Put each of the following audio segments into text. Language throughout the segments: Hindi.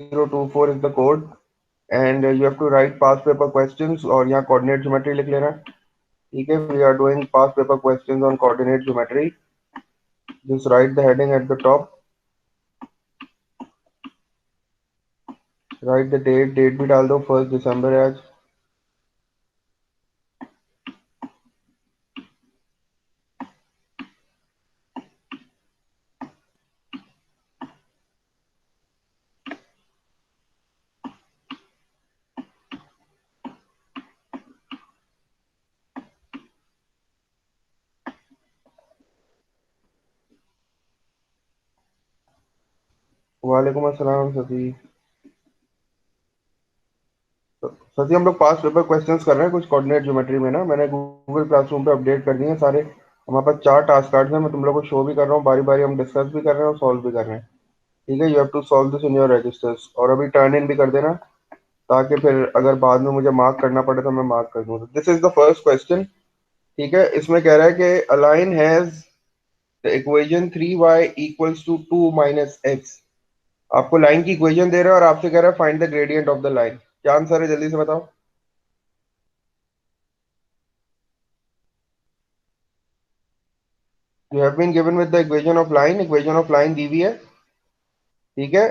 024 is the code and you have to write past paper questions और यहाँ coordinate geometry लिख लेना. ठीक है, we are doing past paper questions on coordinate geometry. Just write the heading at the top. Write the date. Date भी डाल दो, 1 दिसंबर है आज. वालेकुम अस्सलाम सती. सती हम लोग पास पेपर क्वेश्चंस कर रहे हैं कुछ कोऑर्डिनेट ज्योमेट्री में ना. मैंने गूगल क्लासरूम पे अपडेट कर दिए हैं सारे. हमारे पास 4 टास्क कार्ड्स हैं. मैं तुम लोग को शो भी कर रहा हूँ, बारी बारी हम डिस्कस भी कर रहे हैं और सॉल्व भी कर रहे हैं. ठीक है, you have to solve this in your registers और अभी टर्न इन भी कर देना ताकि फिर अगर बाद में मुझे मार्क करना पड़े तो मैं मार्क कर दूँ. This is the first question. ठीक है, इसमें कह रहा है कि a line has the equation 3y equals to 2 minus x. आपको लाइन की इक्वेशन दे रहा है और आपसे कह रहा है find the gradient of the line. क्या आंसर है, जल्दी से बताओ. You have been given with the equation of line. Equation of line दी हुई है. ठीक है,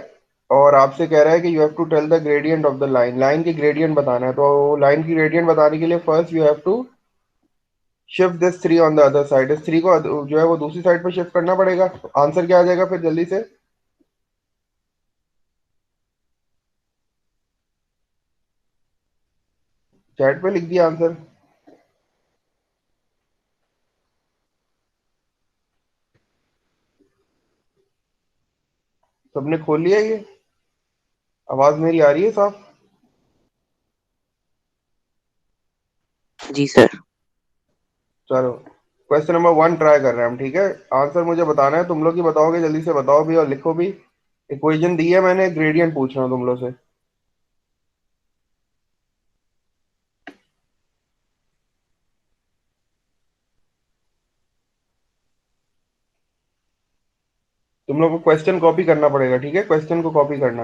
और आपसे कह रहा है कि you have to tell the gradient of the line. Line की ग्रेडियंट बताना है. तो लाइन की ग्रेडियंट बताने के लिए first you have to shift this 3 on the other side. इस 3 को जो है वो दूसरी साइड पर शिफ्ट करना पड़ेगा. तो आंसर क्या आ जाएगा फिर, जल्दी से. चैट पे लिख दिया आंसर. सबने खोल लिया ये. आवाज मेरी आ रही है साफ. जी सर। चलो, क्वेश्चन नंबर 1 ट्राई कर रहे हैं हम. ठीक है, आंसर मुझे बताना है. तुम लोग ही बताओगे, जल्दी से बताओ भी और लिखो भी. इक्वेशन दी है मैंने, ग्रेडियंट पूछ रहा हूँ तुम लोग से. तुम लोग को क्वेश्चन कॉपी करना पड़ेगा. ठीक है, क्वेश्चन को कॉपी करना.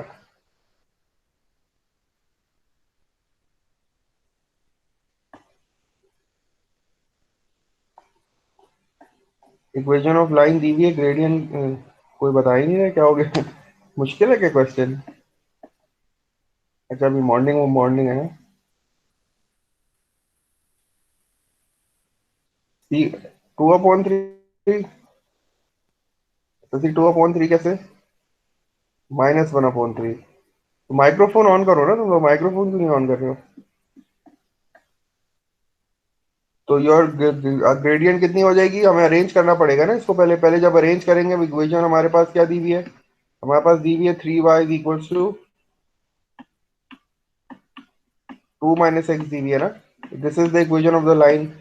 इक्वेशन ऑफ लाइन दी हुई है, ग्रेडियंट कोई बता ही नहीं रहा क्या हो गया. मुश्किल है क्या क्वेश्चन. अच्छा, अभी मॉर्निंग मॉर्निंग है ना. 2/3. तो 2/3 कैसे, -1/3. तो माइक्रोफोन ऑन करो ना तुम लोग. माइक्रोफोन क्यों नहीं ऑन कर रहे हो. तो योर ग्रेडियंट कितनी हो जाएगी, हमें अरेंज करना पड़ेगा ना इसको. पहले पहले जब अरेंज करेंगे, इक्वेशन हमारे पास क्या दी हुई है. हमारे पास दी हुई है 3y equals to 2 minus x दी हुई है ना. This is the equation of the line.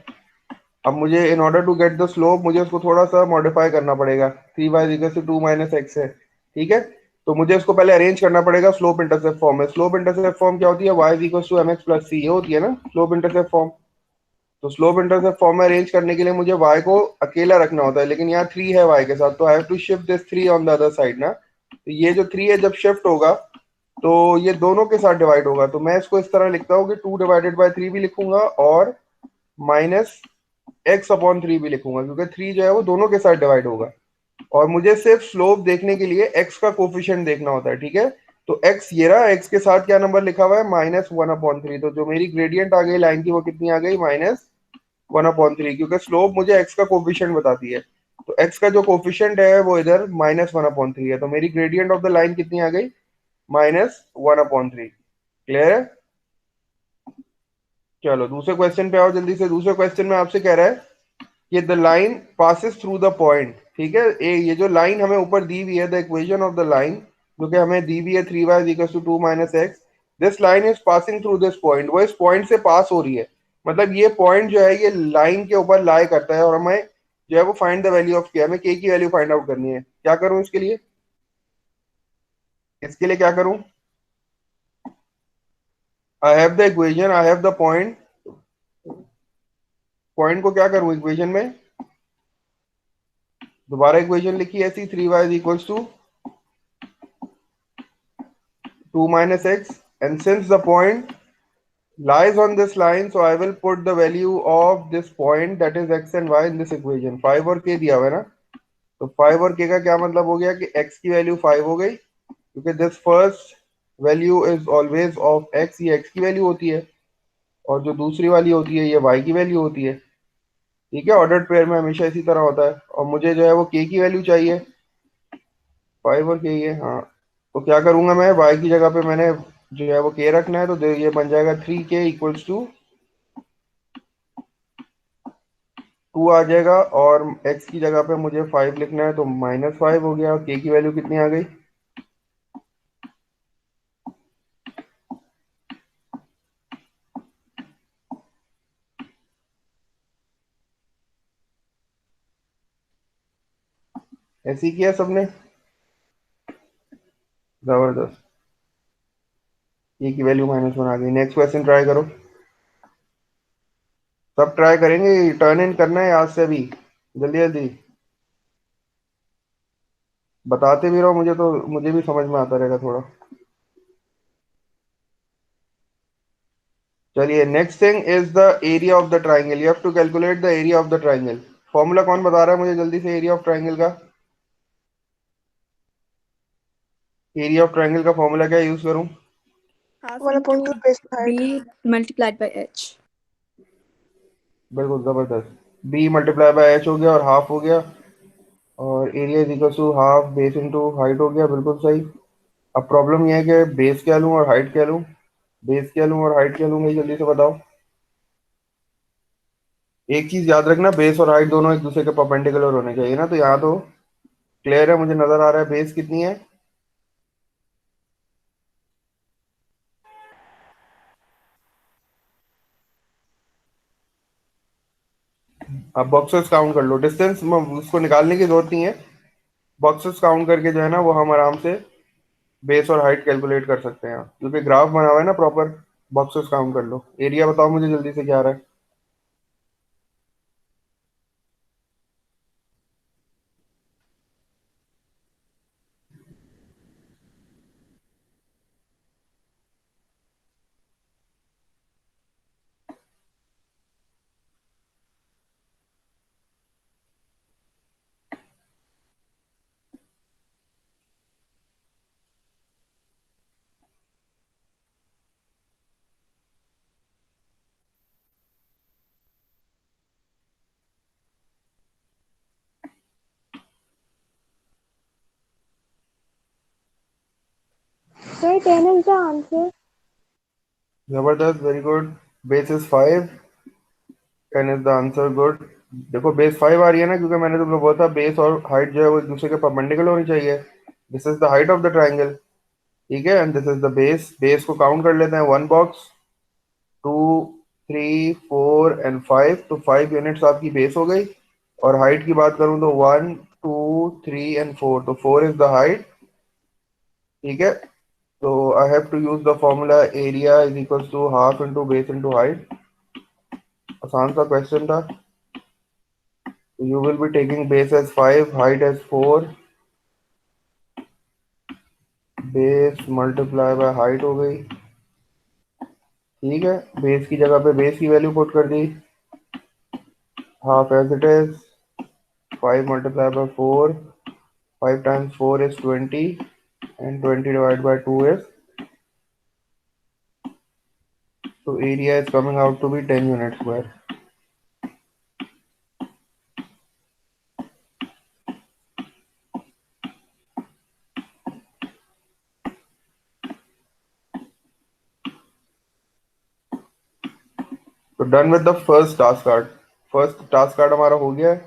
अब मुझे in order to get the slope मुझे उसको थोड़ा सा मॉडिफाई करना पड़ेगा. 3y equal to 2 minus x है. ठीक है, तो मुझे इसको पहले अरेंज करना पड़ेगा स्लोप इंटरसेप्ट फॉर्म में. स्लोप इंटरसेप्ट फॉर्म क्या होती है, y equal to mx plus c, ये होती है ना स्लोप इंटरसेप्ट फॉर्म. तो स्लोप इंटरसेप्ट फॉर्म में अरेंज करने के लिए मुझे y को अकेला रखना होता है, लेकिन यहाँ 3 है y के साथ, तो I have to shift this 3 on the other side ना. तो ये जो 3 है जब शिफ्ट होगा तो ये दोनों के साथ डिवाइड होगा. तो मैं इसको इस तरह लिखता हूँ कि 2/3 भी लिखूंगा और -x/3 भी लिखूंगा, क्योंकि 3 जो है वो दोनों के साथ डिवाइड होगा. और मुझे सिर्फ स्लोप देखने के लिए x का कोफिशिएंट देखना होता है. ठीक है, तो x ये रहा. x के साथ क्या नंबर लिखा हुआ है, -1/3. तो जो मेरी ग्रेडियंट आ गई लाइन की वो कितनी आ गई, -1/3, क्योंकि स्लोप मुझे x का कोफिशिएंट बताती है. तो x का जो कोफिशिएंट है वो इधर -1/3 है. तो मेरी ग्रेडियंट ऑफ द लाइन कितनी आ गई, -1/3. क्लियर है. चलो दूसरे क्वेश्चन पे आओ जल्दी से. दूसरे क्वेश्चन में आपसे कह रहा है कि the line passes through the point. ठीक है, ये जो लाइन हमें ऊपर दी हुई है, the equation of the line जो कि हमें दी हुई है 3y equal to 2 minus x. This line is passing through this point. वो इस पॉइंट से पास हो रही है. मतलब ये पॉइंट जो है ये लाइन के ऊपर लाई करता है और हमें जो है वो फाइंड द वैल्यू ऑफ के, हमें के की वैल्यू फाइंड आउट करनी है. क्या करूं इसके लिए, इसके लिए क्या करूं. I have the equation, I have the point. Point को क्या करूं इक्वेशन में, दोबारा इक्वेशन लिखी ऐसी 3y equals to 2 minus x, and since the point lies on this line, so I will put the value of this point, that is x and y, in this equation. 5 और k दिया हुआ है ना, तो 5 और k का क्या मतलब हो गया कि x की वैल्यू 5 हो गई, क्योंकि this first value is always of x, ये x की वैल्यू होती है, और जो दूसरी वाली होती है ये y की वैल्यू होती है। ठीक है, ऑर्डर्ड पेयर में हमेशा इसी तरह होता है। और मुझे जो है वो k की वैल्यू चाहिए, 5 और k ये, हाँ। तो क्या करूंगा मैं, y की जगह पे मैंने जो है वो k रखना है, तो ये बन जाएगा 3k इक्वल्स टू 2 आ जाएगा, और x की जगह पे मुझे 5 लिखना है, तो -5 हो गया। k की वैल्यू कितनी आ गई? ऐसे ही किया सबने, जबरदस्त। k की वैल्यू -1 आ गई। नेक्स्ट क्वेश्चन ट्राई करो। सब ट्राई करेंगे, टर्न इन करना है आज से भी, जल्दी जल्दी बताते भी रहो मुझे, तो मुझे भी समझ में आता रहेगा थोड़ा। चलिए, next thing is the area of the triangle. You have to calculate the area of the triangle. Formula कौन बता रहा है मुझे जल्दी से, एरिया ऑफ ट्राइंगल का? एरिया ऑफ ट्राइंगल का फॉर्मूला क्या यूज करूं? half 1/2 into base height. b multiplied by h. बिल्कुल जबरदस्त। बी मल्टीप्लाई बाय एच हो गया और हाफ हो गया, और area is equal to half base into height हो गया, बिल्कुल सही। अब प्रॉब्लम यह है कि बेस क्या लूं और हाइट क्या लूं, बेस क्या लूं और हाइट क्या लूं, भाई जल्दी से बताओ। एक चीज याद रखना, बेस और हाइट दोनों एक दूसरे के परपेंडिकुलर होने चाहिए ना, तो यहाँ तो क्लियर है, मुझे नजर आ रहा है बेस कितनी है। अब बॉक्सेस काउंट कर लो, डिस्टेंस उसको निकालने की जरूरत नहीं है, बॉक्सेस काउंट करके जो है ना वो हम आराम से बेस और हाइट कैलकुलेट कर सकते हैं, क्योंकि ग्राफ बना हुआ है ना प्रॉपर। बॉक्सेस काउंट कर लो। एरिया बताओ मुझे जल्दी से क्या आ रहा है। Sir, 10 is the answer. जबरदस्त, very good. Base is 5, 10 is the answer, good. देखो बेस 5 आ रही है ना, क्योंकि मैंने तुमको बोला था बेस और हाइट जो है वो एक दूसरे के परपेंडिकुलर होनी चाहिए। This is the height of the triangle, ठीक है, and this is the base. Base को काउंट कर लेते हैं, 1 बॉक्स, 2, 3, 4 एंड 5, तो 5 यूनिट्स आपकी बेस हो गई। और हाइट की बात करूं तो 1, 2, 3 एंड 4, तो 4 इज द हाइट, ठीक है। तो I have to use the formula area is equal to half into base into height. आसान सा क्वेश्चन था। You will be taking base as 5, height as 4, base multiply by height हो गई, ठीक है। बेस की जगह पे बेस की वैल्यू पुट कर दी, half as it is, 5 multiply by 4, 5 times 4 is 20, and 20 divided by 2 is, so area is coming out to be 10 units square. तो done with the first task card. First task card हमारा हो गया है,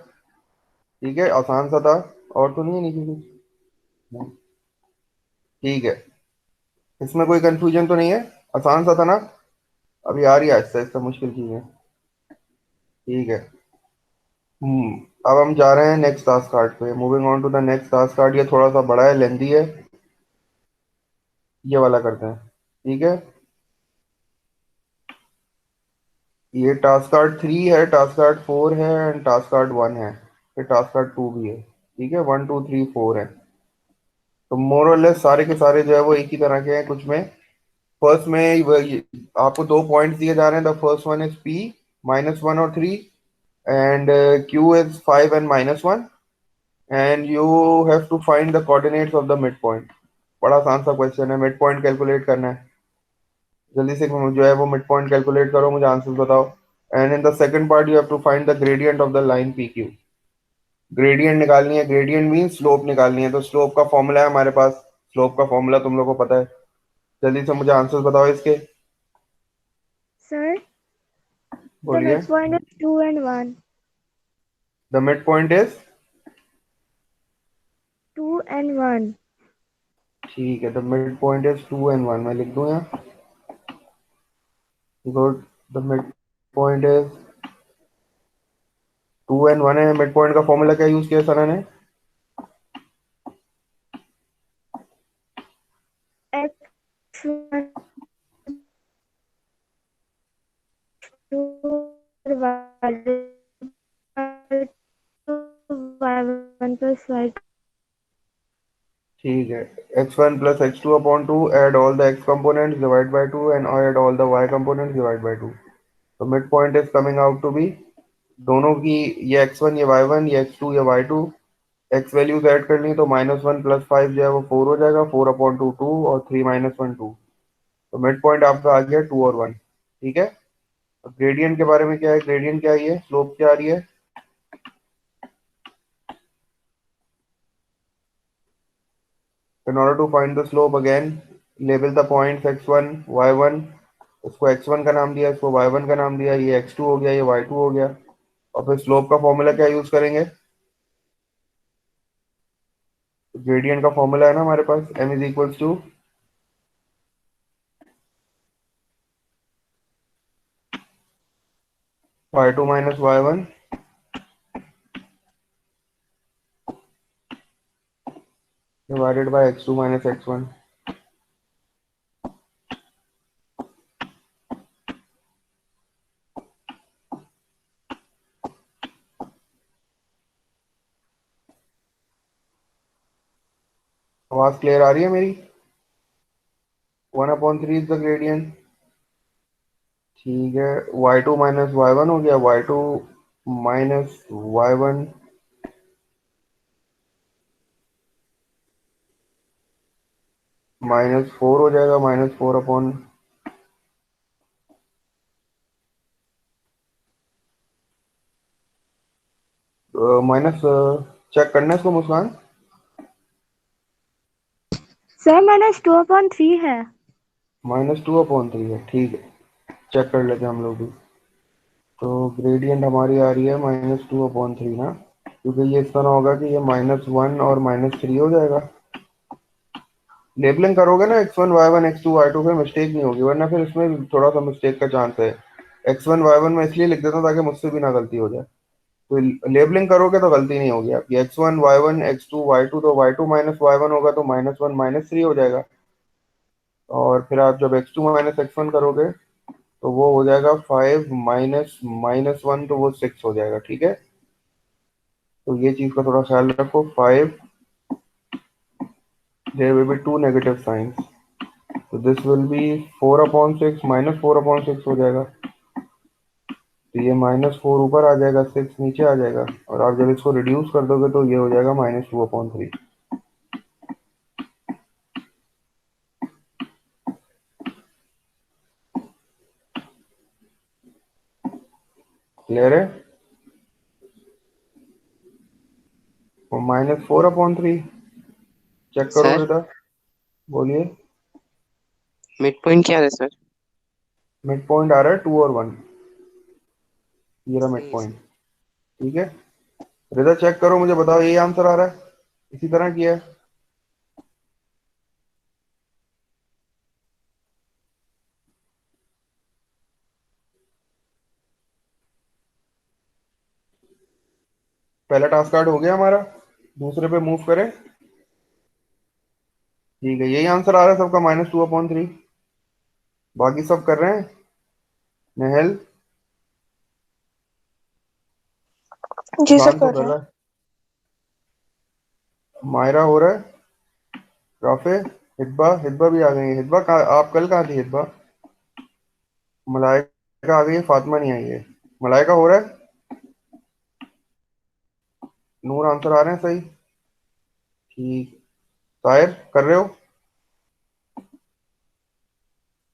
ठीक है, आसान सा था। और तो नहीं है नीचे कुछ? नहीं। ठीक है, इसमें कोई कंफ्यूजन तो नहीं है, आसान सा था ना। अभी आ रही है आहिस्ता आहिस्ता मुश्किल चीजें, ठीक है। अब हम जा रहे हैं नेक्स्ट टास्क कार्ड पे। Moving on to the next task card. ये थोड़ा सा बड़ा है, लेंदी है, ये वाला करते हैं, ठीक है। ये टास्क कार्ड 3 है, टास्क कार्ड 4 है, एंड टास्क कार्ड 1 है, फिर टास्क कार्ड 2 भी है, ठीक है। 1, 2, 3, 4 है। तो मोर और लेस सारे के सारे जो है वो एक ही तरह के हैं कुछ में। फर्स्ट में आपको दो पॉइंट्स दिए जा रहे हैं। The first one is P -1 और 3 and Q is 5 and -1 and you have to find the coordinates of the mid point. बड़ा आसान सा क्वेश्चन है, मिड पॉइंट कैलकुलेट करना है। जल्दी से जो है वो मिड पॉइंट कैलकुलेट करो, मुझे आंसर बताओ। And in the second part you have to find the gradient of the line PQ। Gradient निकालनी है, ग्रेडियंट मीन स्लोप निकालनी है। तो स्लोप का फॉर्मूला है हमारे पास, स्लोप का फॉर्मूला तुम लोगों को पता है। जल्दी से मुझे आंसर बताओ इसके। Sir, the बोलिए। midpoint is 2 and 1. The mid point is 2 and 1. ठीक है, the mid point is 2 and 1, मैं लिख दूं यहाँ। Good. The mid point is 2 and 1 है। मिड पॉइंट का फॉर्मूला क्या यूज किया सर ने? X1 divided by 2 y1 plus y2. ठीक है, x1 plus x2 upon 2, add all the x components, divide by 2 and add all the y components, divide by 2। तो mid point is coming out to be, दोनों की, ये x1 ये y1 ये x2 ये y2, एक्स वैल्यूज ऐड करनी तो -1 + 5 जो है वो 4 हो जाएगा। 4/2 2 और 3 - 1 2। तो मिड पॉइंट आपका आ गया 2 और 1। ठीक है। ग्रेडियंट के बारे में क्या है, ग्रेडियंट क्या है, स्लोप क्या आ रही है? In order to find the slope again, label the points x1 y1। इसको x1 का नाम दिया, इसको y1 का नाम दिया, ये x2 हो गया, ये y2 हो गया। और फिर स्लोप का फॉर्मूला क्या यूज करेंगे? ग्रेडियंट का फॉर्मूला है ना हमारे पास, m is equals to y2 - y1 divided by x2 - x1। आवाज क्लियर आ रही है मेरी? 1/3 इज द ग्रेडियंट। ठीक है, y2 - y1 हो गया, y2 - y1 -4 हो जाएगा, -4 अपॉन माइनस, चेक करना है इसको मुस्कान। Sir, -2/3 है. -2/3 है, ठीक है, चेक कर लेते हैं हम लोग भी। तो ग्रेडियंट हमारी आ रही है -2/3 ना, क्योंकि ये इस तरह होगा कि ये -1 और -3 हो जाएगा। लेबलिंग करोगे ना x1 y1 x2 y2, फिर मिस्टेक नहीं होगी, वरना फिर इसमें थोड़ा सा मिस्टेक का चांस है। x1 y1 में इसलिए लिख देता हूं ताकि मुझसे भी ना गलती हो जाए। तो लेबलिंग करोगे तो गलती नहीं होगी आपकी। x1 y1 x2 y2, तो y2 - y1 होगा तो -1 -3 हो जाएगा। और फिर आप जब x2 - x1 करोगे तो वो हो जाएगा 5 -1, तो वो 6 हो जाएगा। ठीक है, तो ये चीज का थोड़ा ख्याल रखो। 5, there will be two negative signs, तो दिस विल बी 4/6 -4/6 हो जाएगा। तो ये -4 ऊपर आ जाएगा, 6 नीचे आ जाएगा, और आप जब इसको रिड्यूस कर दोगे तो ये हो जाएगा -2/3। क्लियर है? -4/3 चेक करो सर बेटा। बोलिए। मिड पॉइंट क्या है सर? मिड पॉइंट आ रहा है 2 और 1, ये रहा मिड सही है पॉइंट। सर। ठीक है, रिजल्ट चेक करो, मुझे बताओ यही आंसर आ रहा है, इसी तरह किया है? पहला टास्क कार्ड हो गया हमारा, दूसरे पे मूव करें। ठीक है, यही आंसर आ रहा है सबका, -2/3। बाकी सब कर रहे हैं? नेहल, जी सर मुस्कान तो कर कर रहे हैं। रहा है, मायरा हो रहा है, राफे, हिब्बा, हिब्बा भी आ गई है। हिब्बा कहाँ, आप कल कहाँ थी हिब्बा? मलाइका आ गई है, फातिमा नहीं आई है। मलाइका हो रहा है। नूर आंसर आ रहे हैं सही। ठीक। ताहिर कर रहे हो?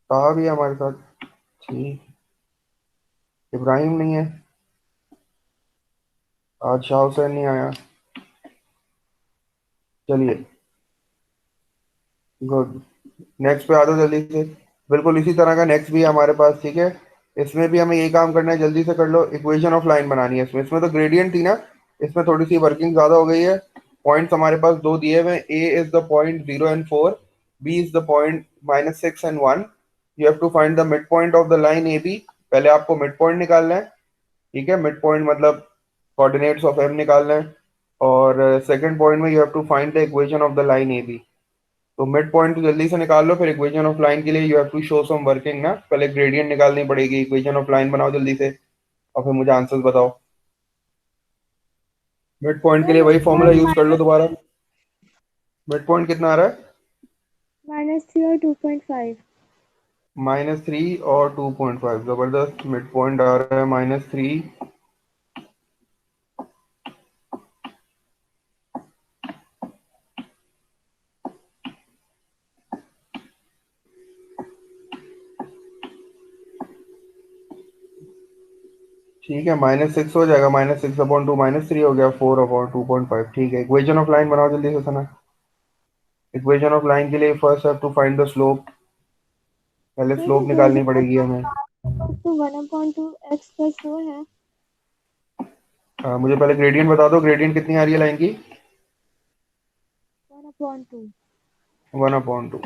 ताहा भी है हमारे साथ। ठीक। इब्राहिम नहीं है। आज शाह हुसैन नहीं आया। चलिए, गुड। नेक्स्ट पे आ जाओ जल्दी से। बिल्कुल इसी तरह का नेक्स्ट भी है हमारे पास, ठीक है। इसमें भी हमें यही काम करना है, जल्दी से कर लो। इक्वेशन ऑफ लाइन बनानी है। इसमें इसमें तो ग्रेडियंट थी ना, इसमें थोड़ी सी वर्किंग ज्यादा हो गई है। पॉइंट्स हमारे पास दो दिए हुए हैं। A is the point 0 and 4, B is the point -6 and 1। You have to find the mid point of the line A B. पहले आपको मिड पॉइंट निकालना है, ठीक है। मिड पॉइंट मतलब कोऑर्डिनेट्स ऑफ एम निकालना है। और सेकंड पॉइंट में you have to find the equation of the line A B. तो मिड पॉइंट तो जल्दी से निकाल लो, फिर इक्वेशन ऑफ लाइन के लिए you have to show some working ना। पहले ग्रेडियंट निकालनी पड़ेगी, इक्वेशन ऑफ लाइन बनाओ जल्दी से, और फिर मुझे आंसर्स बताओ। मिड पॉइंट के सर लिए वही मिड फॉर्मूला पॉइंट यूज कर लो दोबारा। मिड पॉइंट कितना आ रहा है? -3 और 2.5। -3 और 2.5। जबरदस्त। मिड पॉइंट आ रहा है -3। ठीक है, -6 हो जाएगा। -6/2 -3 हो गया, 4/2.5। ठीक है, इक्वेशन ऑफ लाइन बनाओ जल्दी से सना। इक्वेशन ऑफ लाइन के लिए first have to find the slope. पहले सर स्लोप निकालनी इक्वेशन पड़ेगी हमें। तो 1/2x+4 है। मुझे पहले ग्रेडियंट बता दो, ग्रेडियंट कितनी आ रही है लाइन की? 1/2। 1/2।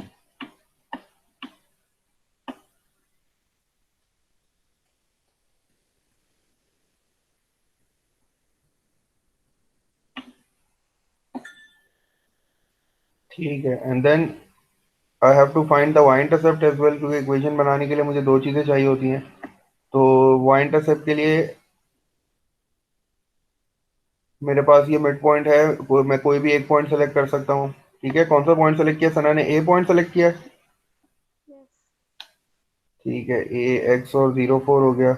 ठीक है, and then I have to find the y intercept as well, क्योंकि इक्वेशन बनाने के लिए मुझे दो चीज़ें चाहिए होती हैं। तो वाई इंटरसेप्ट के लिए मेरे पास ये मिड पॉइंट है। मैं कोई भी एक पॉइंट सेलेक्ट कर सकता हूँ। ठीक है, कौन सा पॉइंट सेलेक्ट किया सना ने? ए पॉइंट सेलेक्ट किया है। यस। ठीक है, ए एक्स और 0 4 हो गया।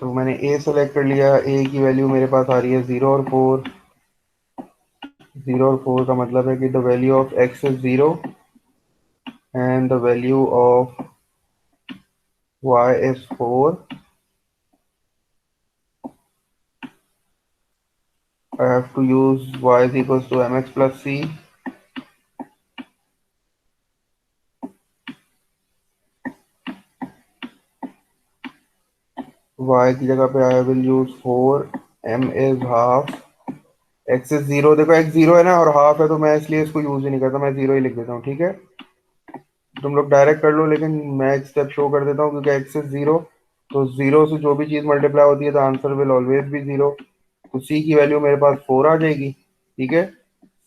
तो मैंने ए सेलेक्ट कर लिया। ए की वैल्यू मेरे पास आ रही है 0 और 4। 0 और 4 का मतलब है कि the value of x is 0 and the value of y is 4। I have to use y is equals to mx plus c. Y की जगह पे I will use 4। m is half। x is 0। देखो x 0 है ना और हाफ है, तो मैं इसलिए इसको यूज ही नहीं करता, मैं 0 ही लिख देता हूँ। ठीक है, तुम लोग डायरेक्ट कर लो, लेकिन मैं एक स्टेप शो कर देता हूँ, क्योंकि x is 0। तो 0 से जो भी चीज़ मल्टीप्लाई होती है, the answer will always be 0। तो c की वैल्यू मेरे पास 4 आ जाएगी। ठीक है,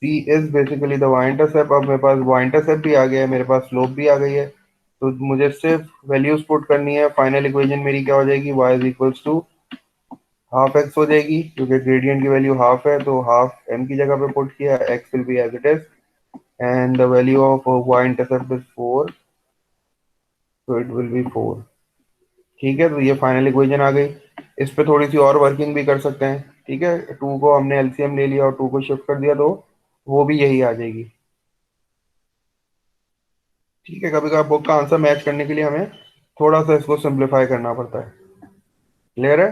c is basically the y intercept. अब मेरे पास y इंटरसेप्ट भी आ गया है, मेरे पास स्लोप भी आ गई है। तो मुझे सिर्फ वैल्यूज पुट करनी है। फाइनल इक्वेशन मेरी क्या हो जाएगी? y is equals to half x हो जाएगी, क्योंकि ग्रेडियंट की वैल्यू हाफ है, तो हाफ m की जगह पे पुट किया, x will be as it is, and the value of y intercept is 4, तो इट विल बी 4। ठीक है, तो ये फाइनल इक्वेशन आ गई। इस पे थोड़ी सी और वर्किंग भी कर सकते हैं। ठीक है, 2 को हमने एलसीएम ले लिया और 2 को शिफ्ट कर दिया, तो वो भी यही आ जाएगी। ठीक है, कभी कभी बुक का आंसर मैच करने के लिए हमें थोड़ा सा इसको सिंप्लीफाई करना पड़ता है। क्लियर है?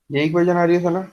यही इक्वेशन आ रही है सना?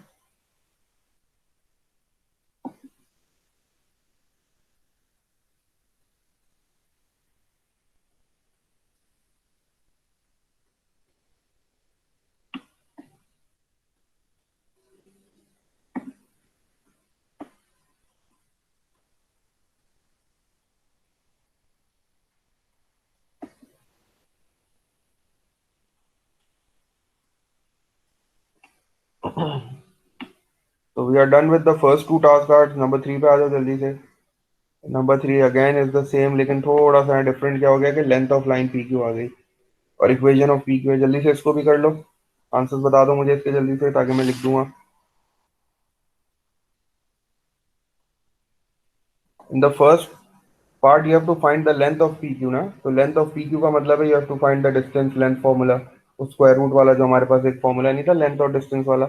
तो we are done with the first two task card. Number 3 पे आ जाओ जल्दी से। Number 3 again is the same, लेकिन थोड़ा सा डिफरेंट क्या हो गया कि length of line P Q आ गई और इक्वेशन ऑफ पी क्यू है। जल्दी से इसको भी कर लो। आंसर बता दो मुझे इसके जल्दी से, ताकि मैं लिख दूंगा। In the first part you have to find the length of P Q ना, तो लेंथ ऑफ पी क्यू का मतलब है you have to find the distance length formula, उस स्क्वायर रूट वाला जो हमारे पास एक फॉर्मूला नहीं था लेंथ और डिस्टेंस वाला,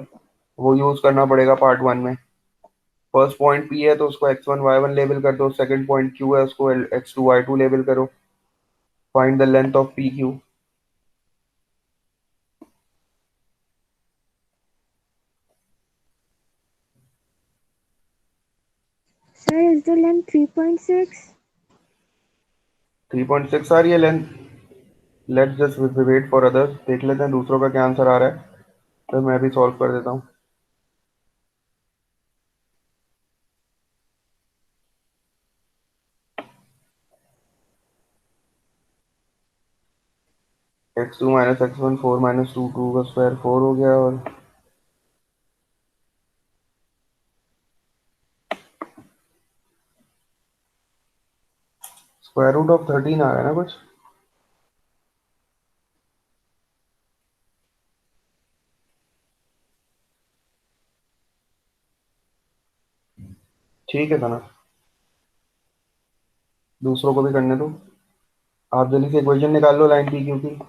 वो यूज करना पड़ेगा पार्ट 1 में। फर्स्ट पॉइंट पी है तो उसको x1 y1 लेबल कर दो, सेकंड पॉइंट क्यू है उसको x2 y2 लेबल करो, find the length of P Q. Sir, is the length 3.6? 3.6 आ रही है length. Let's just wait for others, देख लेते हैं दूसरों का क्या आंसर आ रहा है, तो मैं भी सॉल्व कर देता हूँ। x2 minus x1 4 minus two, two का स्क्वायर 4 हो गया, और स्क्वायर रूट ऑफ 13 आ रहा है ना कुछ। ठीक है था ना, दूसरों को भी करने दो। आप जल्दी से इक्वेशन निकाल लो लाइन पी क्यू की।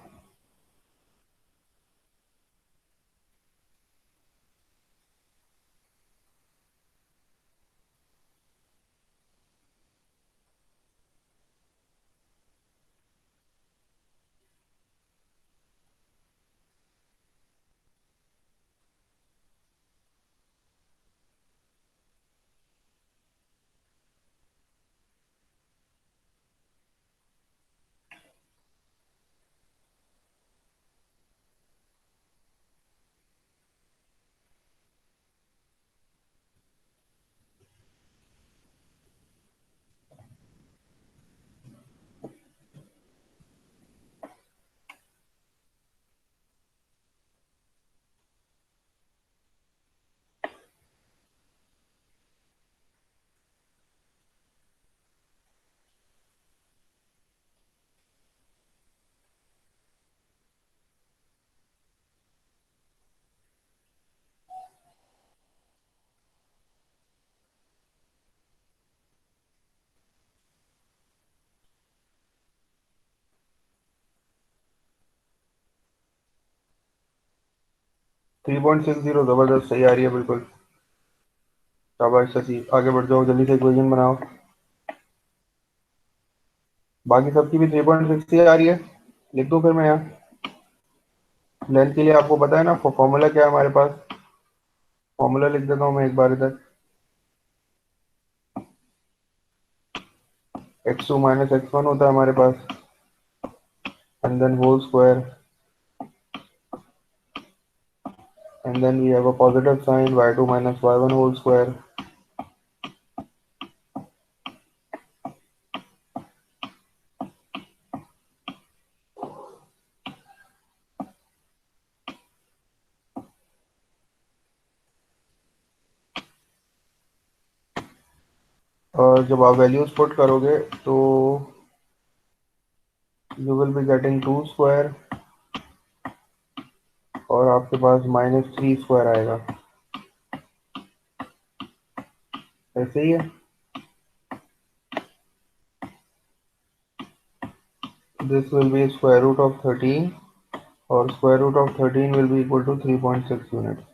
थ्री पॉइंट सिक्स जीरो जबरदस्त, सही आ रही है बिल्कुल। शाबाश शशि, आगे बढ़ जाओ, जल्दी से इक्वेशन बनाओ। बाकी सबकी भी 3.6 ही आ रही है, लिख दो फिर मैं यहाँ। लेंथ के लिए आपको पता है ना फॉर्मूला क्या है हमारे पास, फॉर्मूला लिख देता हूँ मैं एक बार इधर। x2 माइनस x1 होता है हमारे पास, and then whole square, and then we have a positive sign y2 minus y1 whole square. और जब आप वैल्यूज पुट करोगे तो you will be getting 2 square, और आपके पास -3 स्क्वायर आएगा, ऐसे ही है। This will be square root of 13, और square root of 13 will be equal to 3.6 unit.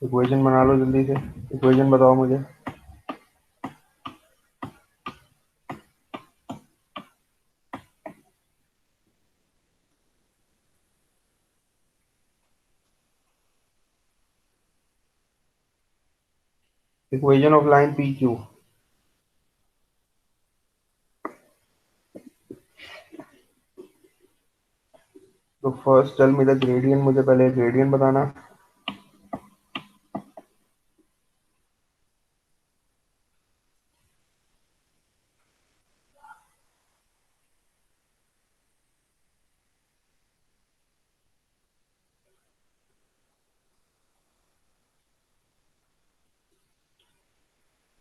Equation बना लो जल्दी से, इक्वेशन बताओ मुझे। Equation of line P Q. तो first tell me the gradient, मुझे पहले ग्रेडियंट बताना।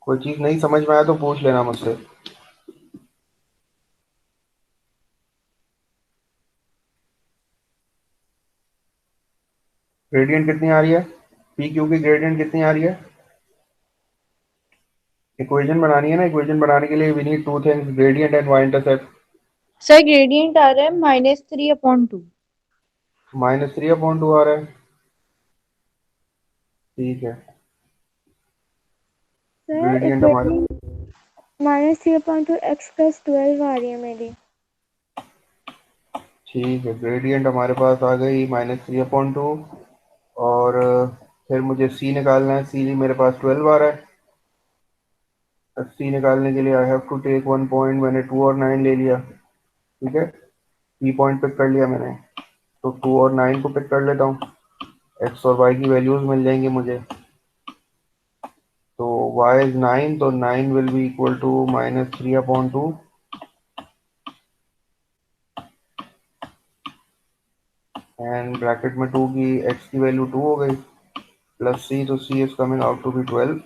कोई चीज नहीं समझ में आया तो पूछ लेना मुझसे। ग्रेडियंट कितनी आ रही है पी क्यू की ग्रेडियंट कितनी आ रही है? इक्वेशन बनानी है ना, इक्वेशन बनाने के लिए we need two things, gradient and y intercept. Sir gradient आ रहा है -3/2। -3/2 आ रहा है, ठीक है। सर ग्रेडियंट हमारे इक्वेशन -3/2 x + 12 आ रही है मेरी। ठीक है, ग्रेडियंट हमारे पास आ गई -3/2। और फिर मुझे सी निकालना है, सी मेरे पास 12 आ रहा है। सी निकालने के लिए I have to take one point, मैंने 2 और 9 ले लिया, ठीक है। पी पॉइंट पिक कर लिया मैंने, तो 2 और 9 को पिक कर लेता हूँ। एक्स और वाई की वैल्यूज मिल जाएंगी मुझे। तो y इज 9, तो 9 will be equal to -3/2 and bracket में 2 की x की वैल्यू 2 हो गई, प्लस c, तो c is coming out to be 12,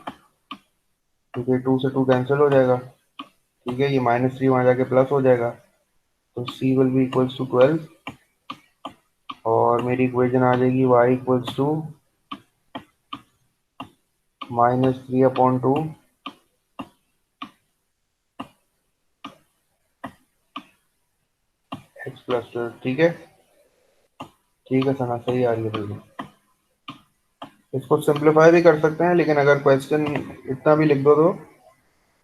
क्योंकि 2 से 2 कैंसिल हो जाएगा, ठीक है। ये -3 वहाँ जाके प्लस हो जाएगा, तो c will be equals to 12। और मेरी इक्वेशन आ जाएगी y equals to -3/2 x plus 12, ठीक है। ठीक है सना, सही आ रही है बिल्कुल। इसको सिंप्लीफाई भी कर सकते हैं, लेकिन अगर क्वेश्चन इतना भी लिख दो तो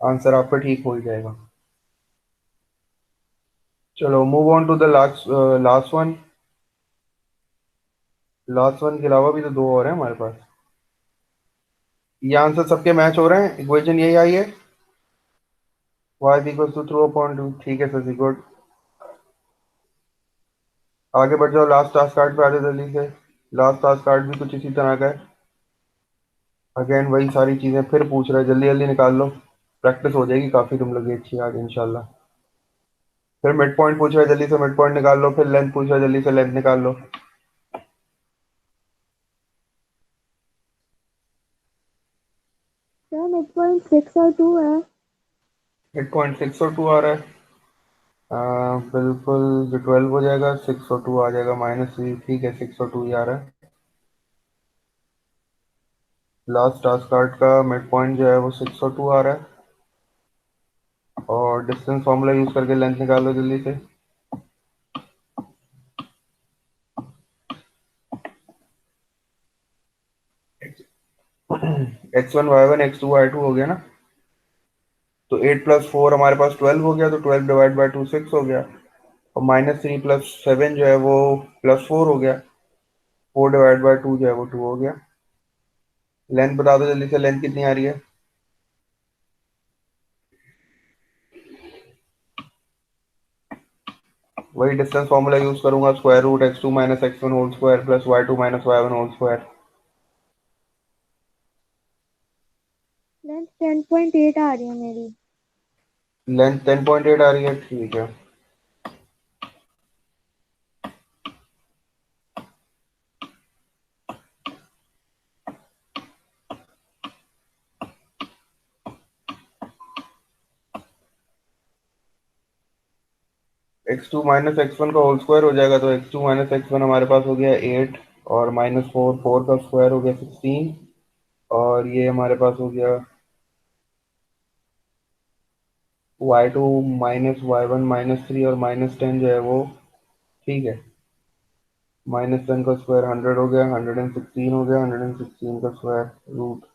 आंसर आपका ठीक हो ही जाएगा। चलो move on to the last last one. Last one के अलावा भी तो दो और हैं हमारे पास। ये आंसर सबके मैच हो रहे हैं, इक्वेशन यही आई है, y इक्वल टू 3/2, ठीक है सर, गुड। आगे बढ़ जाओ, लास्ट टास्क कार्ड पे आ जाओ जल्दी से। लास्ट टास्क कार्ड भी कुछ इसी तरह का है, अगेन वही सारी चीजें फिर पूछ रहा है, जल्दी जल्दी निकाल लो, प्रैक्टिस हो जाएगी काफी तुम लोग की अच्छी आज इंशाल्लाह। फिर मिड पॉइंट पूछ रहा है, जल्दी से मिड पॉइंट निकाल लो। फिर लेंथ पूछ रहा है, जल्दी से लेंथ निकाल लो। सर मिड पॉइंट 6 और 2 है। मिड पॉइंट 6 और 2 आ रहा है, बिल्कुल जो 12 हो जाएगा, 6 और 2 आ जाएगा -3, ठीक है, 6 और 2 ही आ रहा है। लास्ट टास्क कार्ड का मिड पॉइंट जो है वो 6 और 2 आ रहा है। और डिस्टेंस फॉर्मूला यूज करके लेंथ निकालो जल्दी से। x1 y1 x2 y2 हो गया ना, तो 8 + 4 हमारे पास 12 हो गया, तो 12 डिवाइड बाई 2 6 हो गया। और -3 + 7 जो है वो +4 हो गया, 4 डिवाइड बाई 2 जो है वो 2 हो गया। लेंथ बता दो जल्दी से, लेंथ कितनी आ रही है? वही डिस्टेंस फॉर्मूला यूज करूंगा, √x2 - x1 whole square plus y2 - y1 whole square. Length 10.8 आ रही है मेरी। लेंथ 10.8 आ रही है, ठीक है। x2 - x1 का होल स्क्वायर हो जाएगा, तो x2 - x1 हमारे पास हो गया 8, और -4, 4 का स्क्वायर हो गया 16, और ये हमारे पास हो गया y2 - y1 -3 और -10 जो है वो, ठीक है। -10 का स्क्वायर 100 हो गया, 116 हो गया, 116 का स्क्वायर रूट,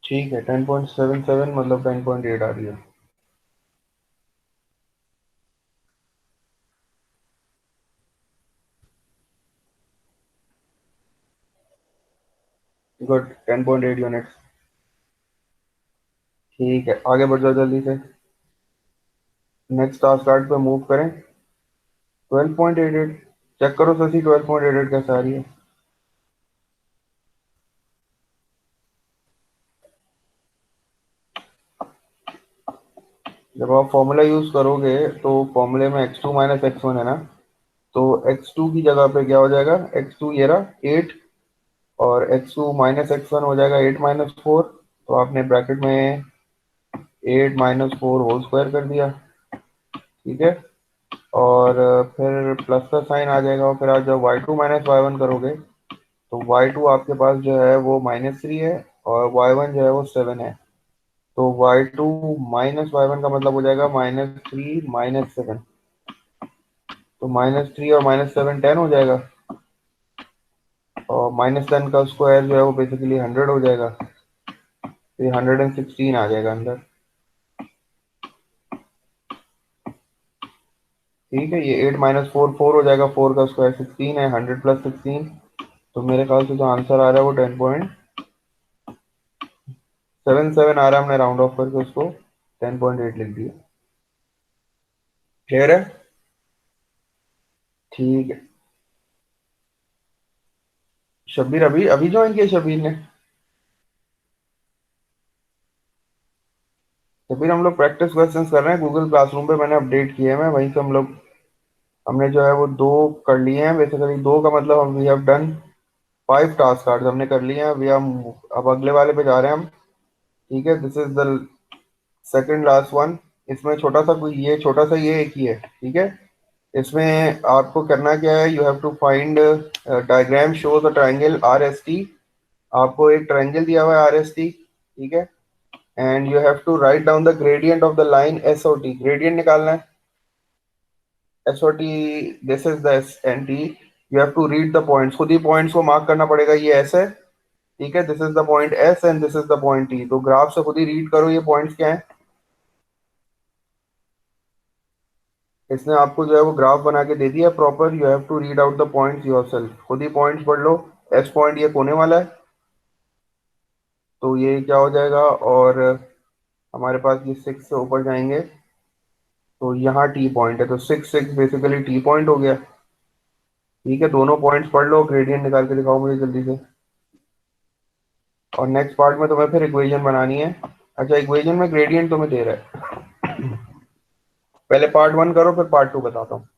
ठीक है। 10.77 मतलब 10.8 आ रही है, गुड, 10.8 यूनिट्स, ठीक है। आगे बढ़ जाओ जल्दी से, नेक्स्ट टास्क कार्ड पे मूव करें। 12.88, चेक करो ससी 12.88 कैसे आ रही है। जब आप फॉर्मूला यूज करोगे तो फॉर्मूले में x2 - x1 है ना, तो x2 की जगह पे क्या हो जाएगा, x2 ये रहा 8, और x2 - x1 हो जाएगा 8 - 4, तो आपने ब्रैकेट में 8 - 4 होल स्क्वायर कर दिया, ठीक है। और फिर प्लस का साइन आ जाएगा, और फिर आज जब y2 माइनस y1 करोगे तो y2 आपके पास जो है वो -3 है, और y1 जो है वो 7 है। तो y2 माइनस y1 का मतलब हो जाएगा -3 -7। तो -3 और -7 10 हो जाएगा, और -10 का स्क्वायर जो है वो बेसिकली 100 हो जाएगा। तो ये 116 आ जाएगा अंदर। ठीक है, ये 8 माइनस 4 4 हो जाएगा, 4 का स्क्वायर 16 है, 100 प्लस 16। तो मेरे ख्याल से जो आंसर आ रहा है वो 10.77 आ रहा है। हमने राउंड ऑफ करके उसको 10.8 लिख दिया। क्लियर है? ठीक है। शब्बीर अभी अभी ज्वाइन किया शब्बीर ने। शब्बीर हम लोग प्रैक्टिस क्वेश्चंस कर रहे हैं गूगल क्लासरूम पे, मैंने अपडेट किए हैं। मैं वहीं से हम लोग हमने जो है वो 2 कर लिए हैं। बेसिकली 2 का मतलब हम we have done 5 task card हमने कर लिए हैं। अभी हम अब अगले वाले पे जा रहे हैं हम। ठीक है, this is the second last one. इसमें छोटा सा कोई ये छोटा सा ये एक ही है। ठीक है, इसमें आपको करना क्या है, you have to find diagram shows a triangle R S T. आपको एक ट्रायंगल दिया हुआ है आर एस टी। ठीक है, and you have to write down the gradient of the line S O T. Gradient निकालना है S O T, this is the S N T. You have to read the points, खुद ही पॉइंट्स को मार्क करना पड़ेगा। ये एस है, ठीक है, this is the point S and this is the point T. तो ग्राफ से खुद ही रीड करो ये पॉइंट्स क्या है। इसने आपको जो है वो ग्राफ बना के दे दिया proper. You have to read out the points yourself, खुद ही पॉइंट्स पढ़ लो। एस पॉइंट ये कोने वाला है, तो ये क्या हो जाएगा, और हमारे पास ये 6 से ऊपर जाएंगे तो यहाँ टी पॉइंट है, तो 6 6 बेसिकली टी पॉइंट हो गया। ठीक है, दोनों पॉइंट्स पढ़ लो, ग्रेडियंट निकाल के दिखाओ मुझे जल्दी से। और नेक्स्ट पार्ट में तुम्हें फिर इक्वेशन बनानी है। अच्छा, इक्वेशन में ग्रेडियंट तुम्हें दे रहा है, पहले पार्ट 1 करो फिर पार्ट 2 बताता हूँ।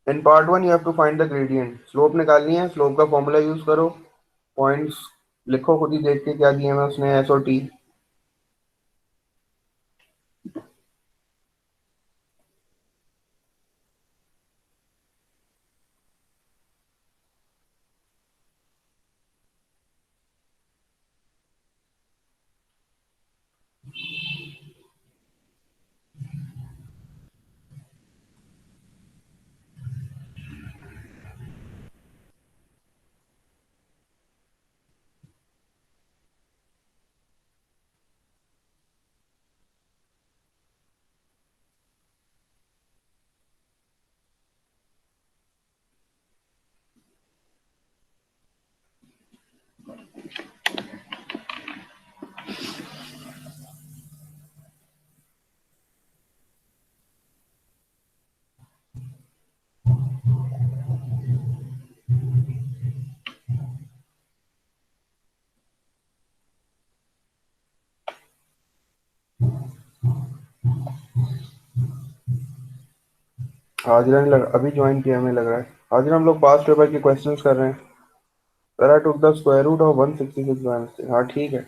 In part 1 you have to find the gradient. Slope निकालनी है, स्लोप का फॉर्मूला यूज करो। पॉइंट्स लिखो खुद ही, देख के क्या दिए मैं उसने, एस और टी। हाजिरा ने अभी ज्वाइन किया हमें लग रहा है। हाजिरा, हम लोग पास्ट पेपर के क्वेश्चंस कर रहे हैं। Sir I took the square root of 166 by mistake. हाँ ठीक है,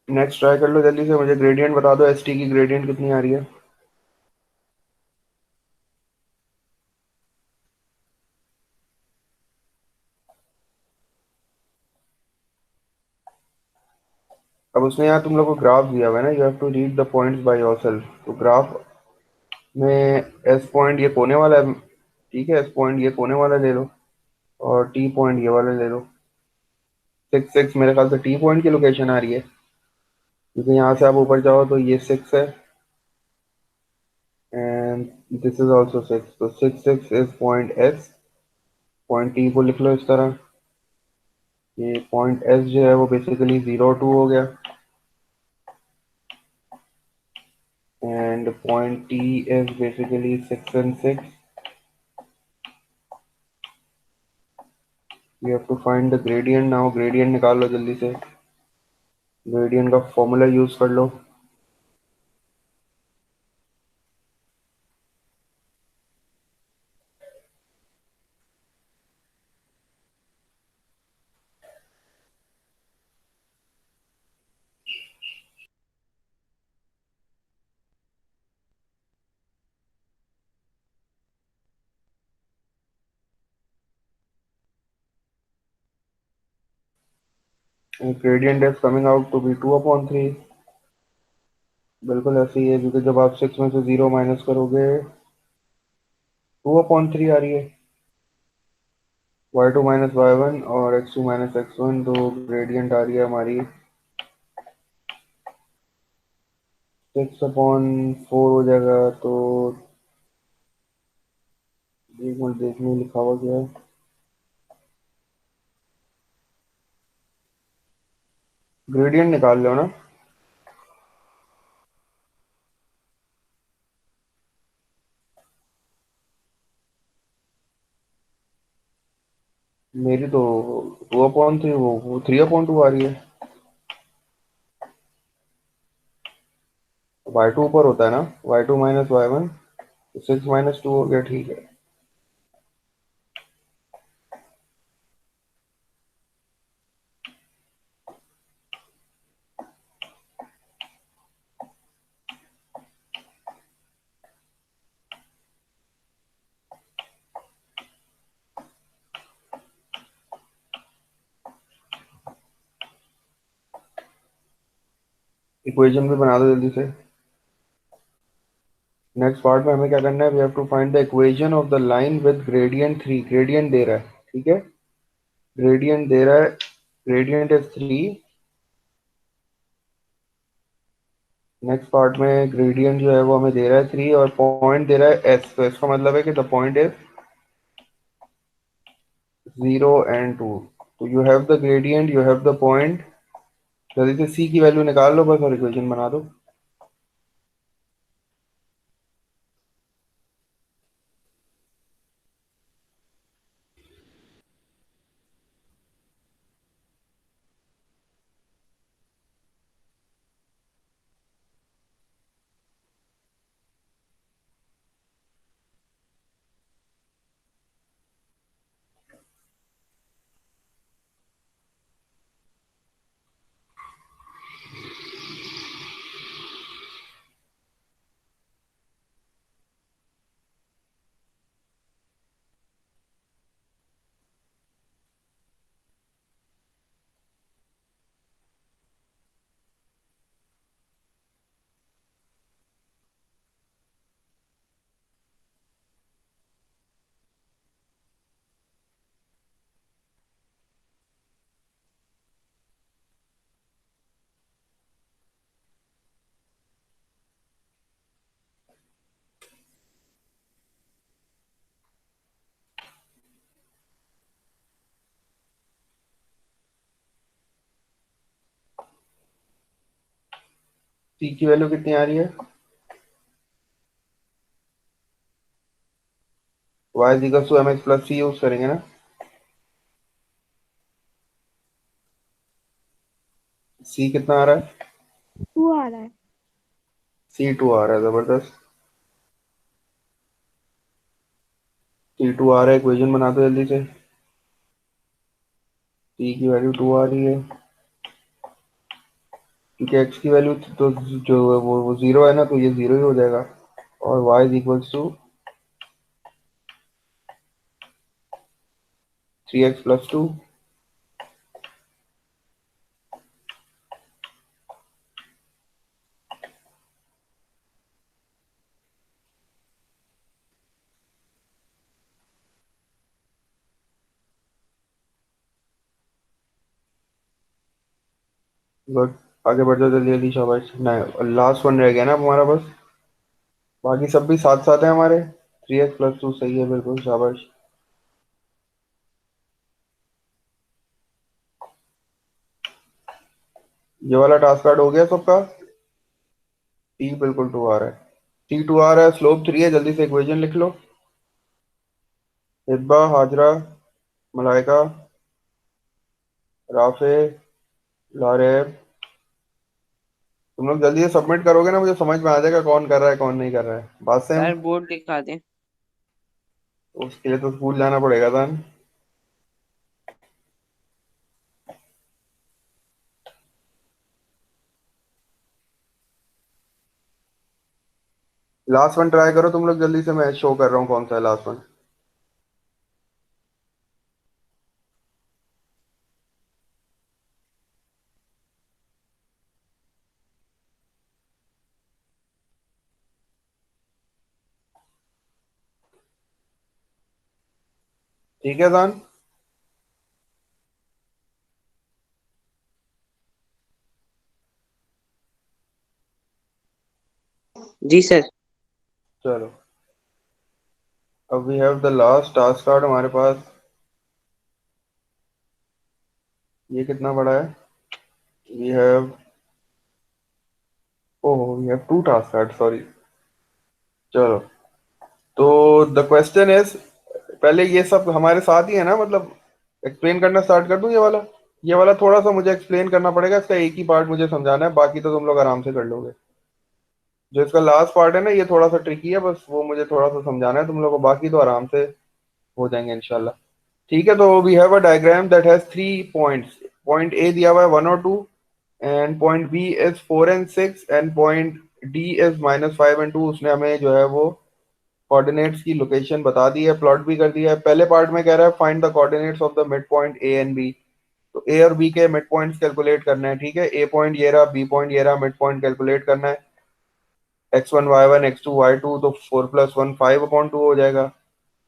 नेक्स्ट ट्राई कर लो जल्दी से। मुझे ग्रेडियंट बता दो, एस टी की ग्रेडियंट कितनी आ रही है। अब उसने यहाँ तुम लोग को ग्राफ दिया हुआ है ना, you have to read the points by yourself. तो ग्राफ में एस पॉइंट ये कोने वाला है, ठीक है, एस पॉइंट ये कोने वाला ले लो, और टी पॉइंट ये वाला ले लो। 6 6 मेरे ख्याल से टी पॉइंट की लोकेशन आ रही है, क्योंकि यहाँ से आप ऊपर जाओ तो ये 6 है, एंड दिस इज ऑल्सो 6। तो 6 6 is point S. Point T को लिख लो इस तरह। ये पॉइंट एस जो है वो बेसिकली 0 2 हो गया, and point T is basically 6 and 6। You have to find the gradient now. Gradient निकाल लो जल्दी से, ग्रेडियंट का फॉर्मूला यूज कर लो। Gradient is coming out to be 2/3। बिल्कुल ऐसे ही है, क्योंकि जब आप 6 में से 0 माइनस करोगे 2/3 आ रही है। y2 माइनस y1 और x2 माइनस x1, तो ग्रेडियंट आ रही है हमारी 6/4 हो जाएगा। तो एक मिनट देखने लिखा हुआ क्या है। ग्रेडियंट निकाल लो ना। मेरी तो 2/3, वो 3/2 आ रही है। y2 ऊपर होता है ना, y2 माइनस y1, 6 - 2 हो गया, ठीक है। इक्वेशन भी बना दो जल्दी से। नेक्स्ट पार्ट में हमें क्या करना है, we have to find the equation of the line with gradient 3। Gradient दे रहा है, ठीक है, ग्रेडियंट दे रहा है, ग्रेडियंट इज 3। नेक्स्ट पार्ट में ग्रेडियंट जो है वो हमें दे रहा है 3 और पॉइंट दे रहा है एस। तो इसका मतलब है कि द पॉइंट इज 0 and 2। तो you have the gradient, you have the point, जल्दी से सी की वैल्यू निकाल लो बस और इक्वेशन बना दो। सी की वैल्यू कितनी आ रही है, y is equal to mx plus c use करेंगे ना। सी कितना आ रहा है, 2 आ रहा है। C2 आ रहा है, जबरदस्त। C2 आ रहा है, इक्वेशन बना दो जल्दी से। C की वैल्यू 2 आ रही है, क्योंकि x की वैल्यू तो जो है वो 0 है ना, तो ये 0 ही हो जाएगा। और y is equal to 3x + 2। Good, आगे बढ़ जाओ जल्दी जल्दी, शाबाश। नहीं, लास्ट वन रह गया ना अब हमारा बस, बाकी सब भी साथ साथ है हमारे। 3x + 2 सही है, बिल्कुल शाबाश। ये वाला टास्क कार्ड हो गया सबका। टी बिल्कुल 2 आ रहा है, T2 आ रहा है, स्लोप 3 है, जल्दी से इक्वेशन लिख लो। हिब्बा, हाजरा, मलाइका, राफे, लारेब, तुम लोग जल्दी से सबमिट करोगे ना, मुझे समझ में आ जाएगा कौन कर रहा है कौन नहीं कर रहा है। बात से हम, सर बोर्ड दिखा दें। उसके लिए तो स्कूल जाना पड़ेगा था। लास्ट वन ट्राई करो तुम लोग जल्दी से, मैं शो कर रहा हूँ कौन सा है लास्ट वन। ठीक है जान। जी सर। चलो, अब we have the last task card हमारे पास। ये कितना बड़ा है? We have, oh we have two task card, sorry. चलो, तो द क्वेश्चन इज, पहले ये सब हमारे साथ ही है ना, मतलब एक्सप्लेन करना स्टार्ट कर दूं ये वाला थोड़ा सा मुझे एक्सप्लेन करना पड़ेगा, इसका एक ही पार्ट मुझे समझाना है, बाकी तो तुम लोग आराम से कर लोगे। जो इसका लास्ट पार्ट है ना, ये थोड़ा सा ट्रिकी है, बस वो मुझे थोड़ा सा समझाना है तुम लोगों को, बाकी तो आराम से हो जाएंगे इंशाल्लाह। ठीक है, तो we have a diagram that has 3 points. Point A दिया हुआ है 1 और 2, and point B is 4 and 6, and point D is -5 and 2। उसने हमें जो है वो कोऑर्डिनेट्स की लोकेशन बता दी है, प्लॉट भी कर दिया है। पहले पार्ट में कह रहा है find the coordinates of the mid point A and B. तो ए और बी के मिड पॉइंट्स कैलकुलेट करना है। ठीक है, ए पॉइंट ये रहा, बी पॉइंट ये रहा, मिड पॉइंट कैलकुलेट करना है। x1 y1 x2 y2, तो 4 + 1 5/2 हो जाएगा।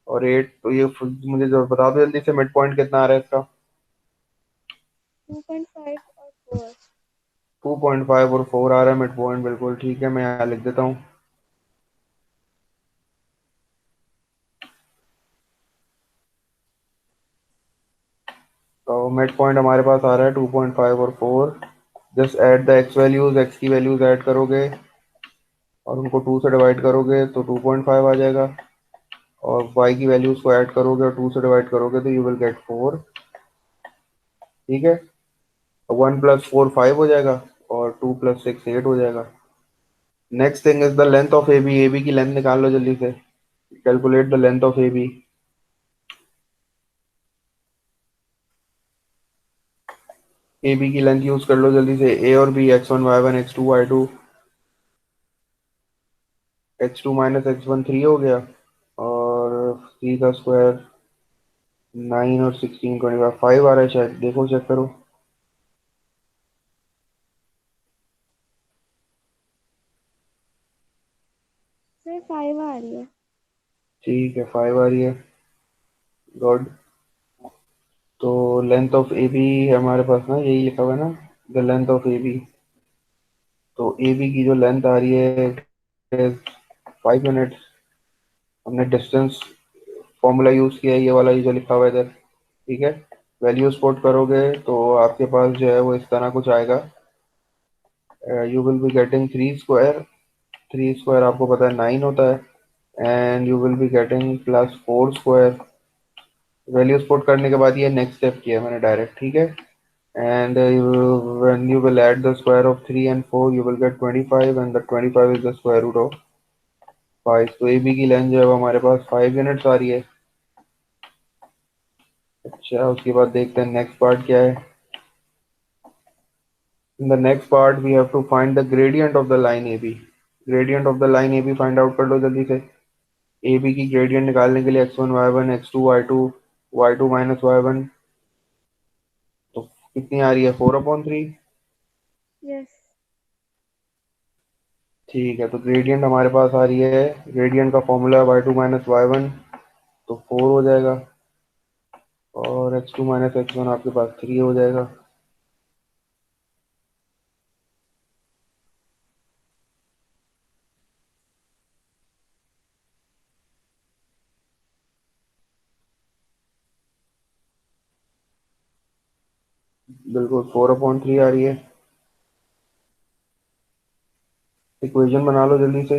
और 8, तो ये मुझे जो बता दो जल्दी से, मिड पॉइंट कितना आ रहा है इसका? 2.5 और 4। 2.5 और 4 आ रहा है मिड पॉइंट, बिल्कुल ठीक है, मैं यहाँ लिख देता हूँ। तो मिड पॉइंट हमारे पास आ रहा है 2.5 और 4। Just add the x values, x की वैल्यूज ऐड करोगे और उनको 2 से डिवाइड करोगे तो 2.5 आ जाएगा। और y की वैल्यूज को ऐड करोगे और 2 से डिवाइड करोगे तो यू विल गेट 4। ठीक है, 1 + 4 5 हो जाएगा, और 2 + 6 8 हो जाएगा। Next thing is the length of A B. A B की लेंथ निकाल लो जल्दी से, calculate the length of A B. A B की लेंथ यूज कर लो जल्दी से। ए और B x1 y1 x2 y2, x2 - x1 3 हो गया, और 3 का स्क्वायर 9 और 16 25 5 आ रहा है शायद, देखो चेक करो। सर 5 आ रही है। ठीक है, 5 आ रही है, गुड। तो लेंथ ऑफ ए बी है हमारे पास ना, यही लिखा हुआ है ना, the length of A B. तो ए बी की जो लेंथ आ रही है 5 यूनिट। हमने डिस्टेंस फॉर्मूला यूज किया है, ये वाला, ये जो लिखा हुआ है इधर। ठीक है, वैल्यूज पुट करोगे तो आपके पास जो है वो इस तरह कुछ आएगा। You will be getting 3 square. 3 square आपको पता है 9 होता है, and you will be getting +4 square. Values put करने के बाद ये नेक्स्ट स्टेप किया मैंने डायरेक्ट। ठीक है, and when you will add the square of 3 and 4 you will get 25, and the 25 is the square root of 5। तो ए बी की लेंथ जो है वो हमारे पास 5 यूनिट्स आ रही है। अच्छा, उसके बाद देखते हैं नेक्स्ट पार्ट क्या है। In the next part we have to find the gradient of the line AB। gradient of the line AB find out कर लो जल्दी से। AB की ग्रेडियंट निकालने के लिए x1 y1 x2 y2 y2 - y1, तो कितनी आ रही है? 4/3। यस। ठीक है, तो ग्रेडियंट हमारे पास आ रही है, ग्रेडियंट का फॉर्मूला y2 - y1, तो 4 हो जाएगा, और x2 - x1 आपके पास 3 हो जाएगा। बिल्कुल 4/3 आ रही है। इक्वेशन बना लो जल्दी से।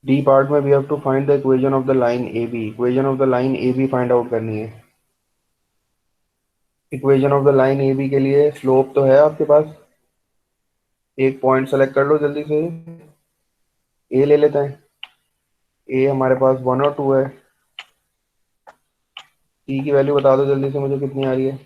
डी पार्ट में we have to find the equation of the line A B. Equation of the line A B find out करनी है। Equation of the line A B के लिए स्लोप तो है आपके पास, एक पॉइंट सेलेक्ट कर लो जल्दी से। ए ले लेते हैं। ए हमारे पास 1 और 2 है। टी की वैल्यू बता दो जल्दी से मुझे कितनी आ रही है।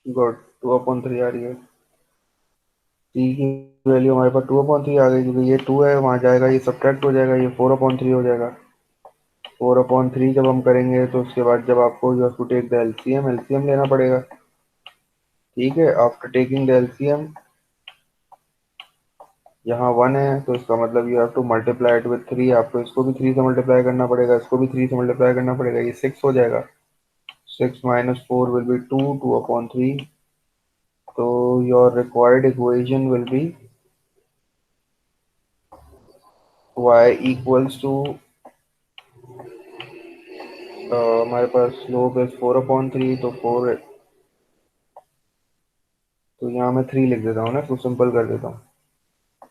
गुड, 2/3 आ रही है। टी की वैल्यू हमारे पास 2/3 आ गई, क्योंकि ये 2 है, वहां जाएगा, ये सब्ट्रैक्ट हो जाएगा, ये 4/3 हो जाएगा। 4/3 जब हम करेंगे तो उसके बाद जब आपको you have to take the LCM, LCM लेना पड़ेगा। ठीक है, आफ्टर टेकिंग द एलसीएम, यहाँ 1 है तो इसका मतलब you have to multiply it with 3। आपको इसको भी 3 से मल्टीप्लाई करना पड़ेगा, इसको भी 3 से मल्टीप्लाई करना पड़ेगा, ये 6 हो जाएगा। 6 - 4 विल बी 2, 2/3। तो your required equation will be y equals to, हमारे पास स्लोप इज 4/3, तो 4, तो यहाँ मैं 3 लिख देता हूँ ना, तो सिंपल कर देता हूँ।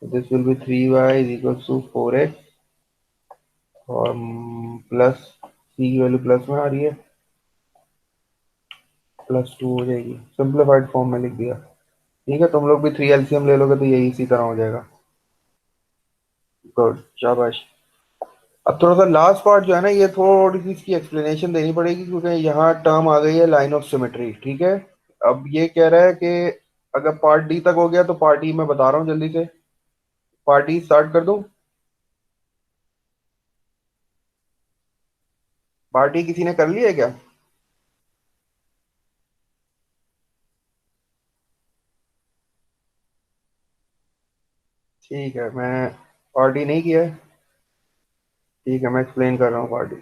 This will be 3y is equals to 4x, और प्लस सी की वैल्यू प्लस में आ रही है, +2 हो जाएगी। सिंप्लीफाइड फॉर्म में लिख दिया। ठीक है, तुम लोग भी 3 एलसीएम ले लोगे तो यही इसी तरह हो जाएगा। गुड, शाबाश। अब थोड़ा सा लास्ट पार्ट जो है ना, ये थोड़ी सी इसकी एक्सप्लेनेशन देनी पड़ेगी, क्योंकि यहाँ टर्म आ गई है लाइन ऑफ सिमेट्री। ठीक है, अब ये कह रहा है कि अगर पार्ट डी तक हो गया तो पार्ट ई मैं बता रहा हूँ जल्दी से। पार्ट ई स्टार्ट कर दूं? पार्ट ई किसी ने कर लिया है क्या? ठीक है, मैं पार्ट ई नहीं किया है। ठीक है, मैं एक्सप्लेन कर रहा हूँ पार्ट ई।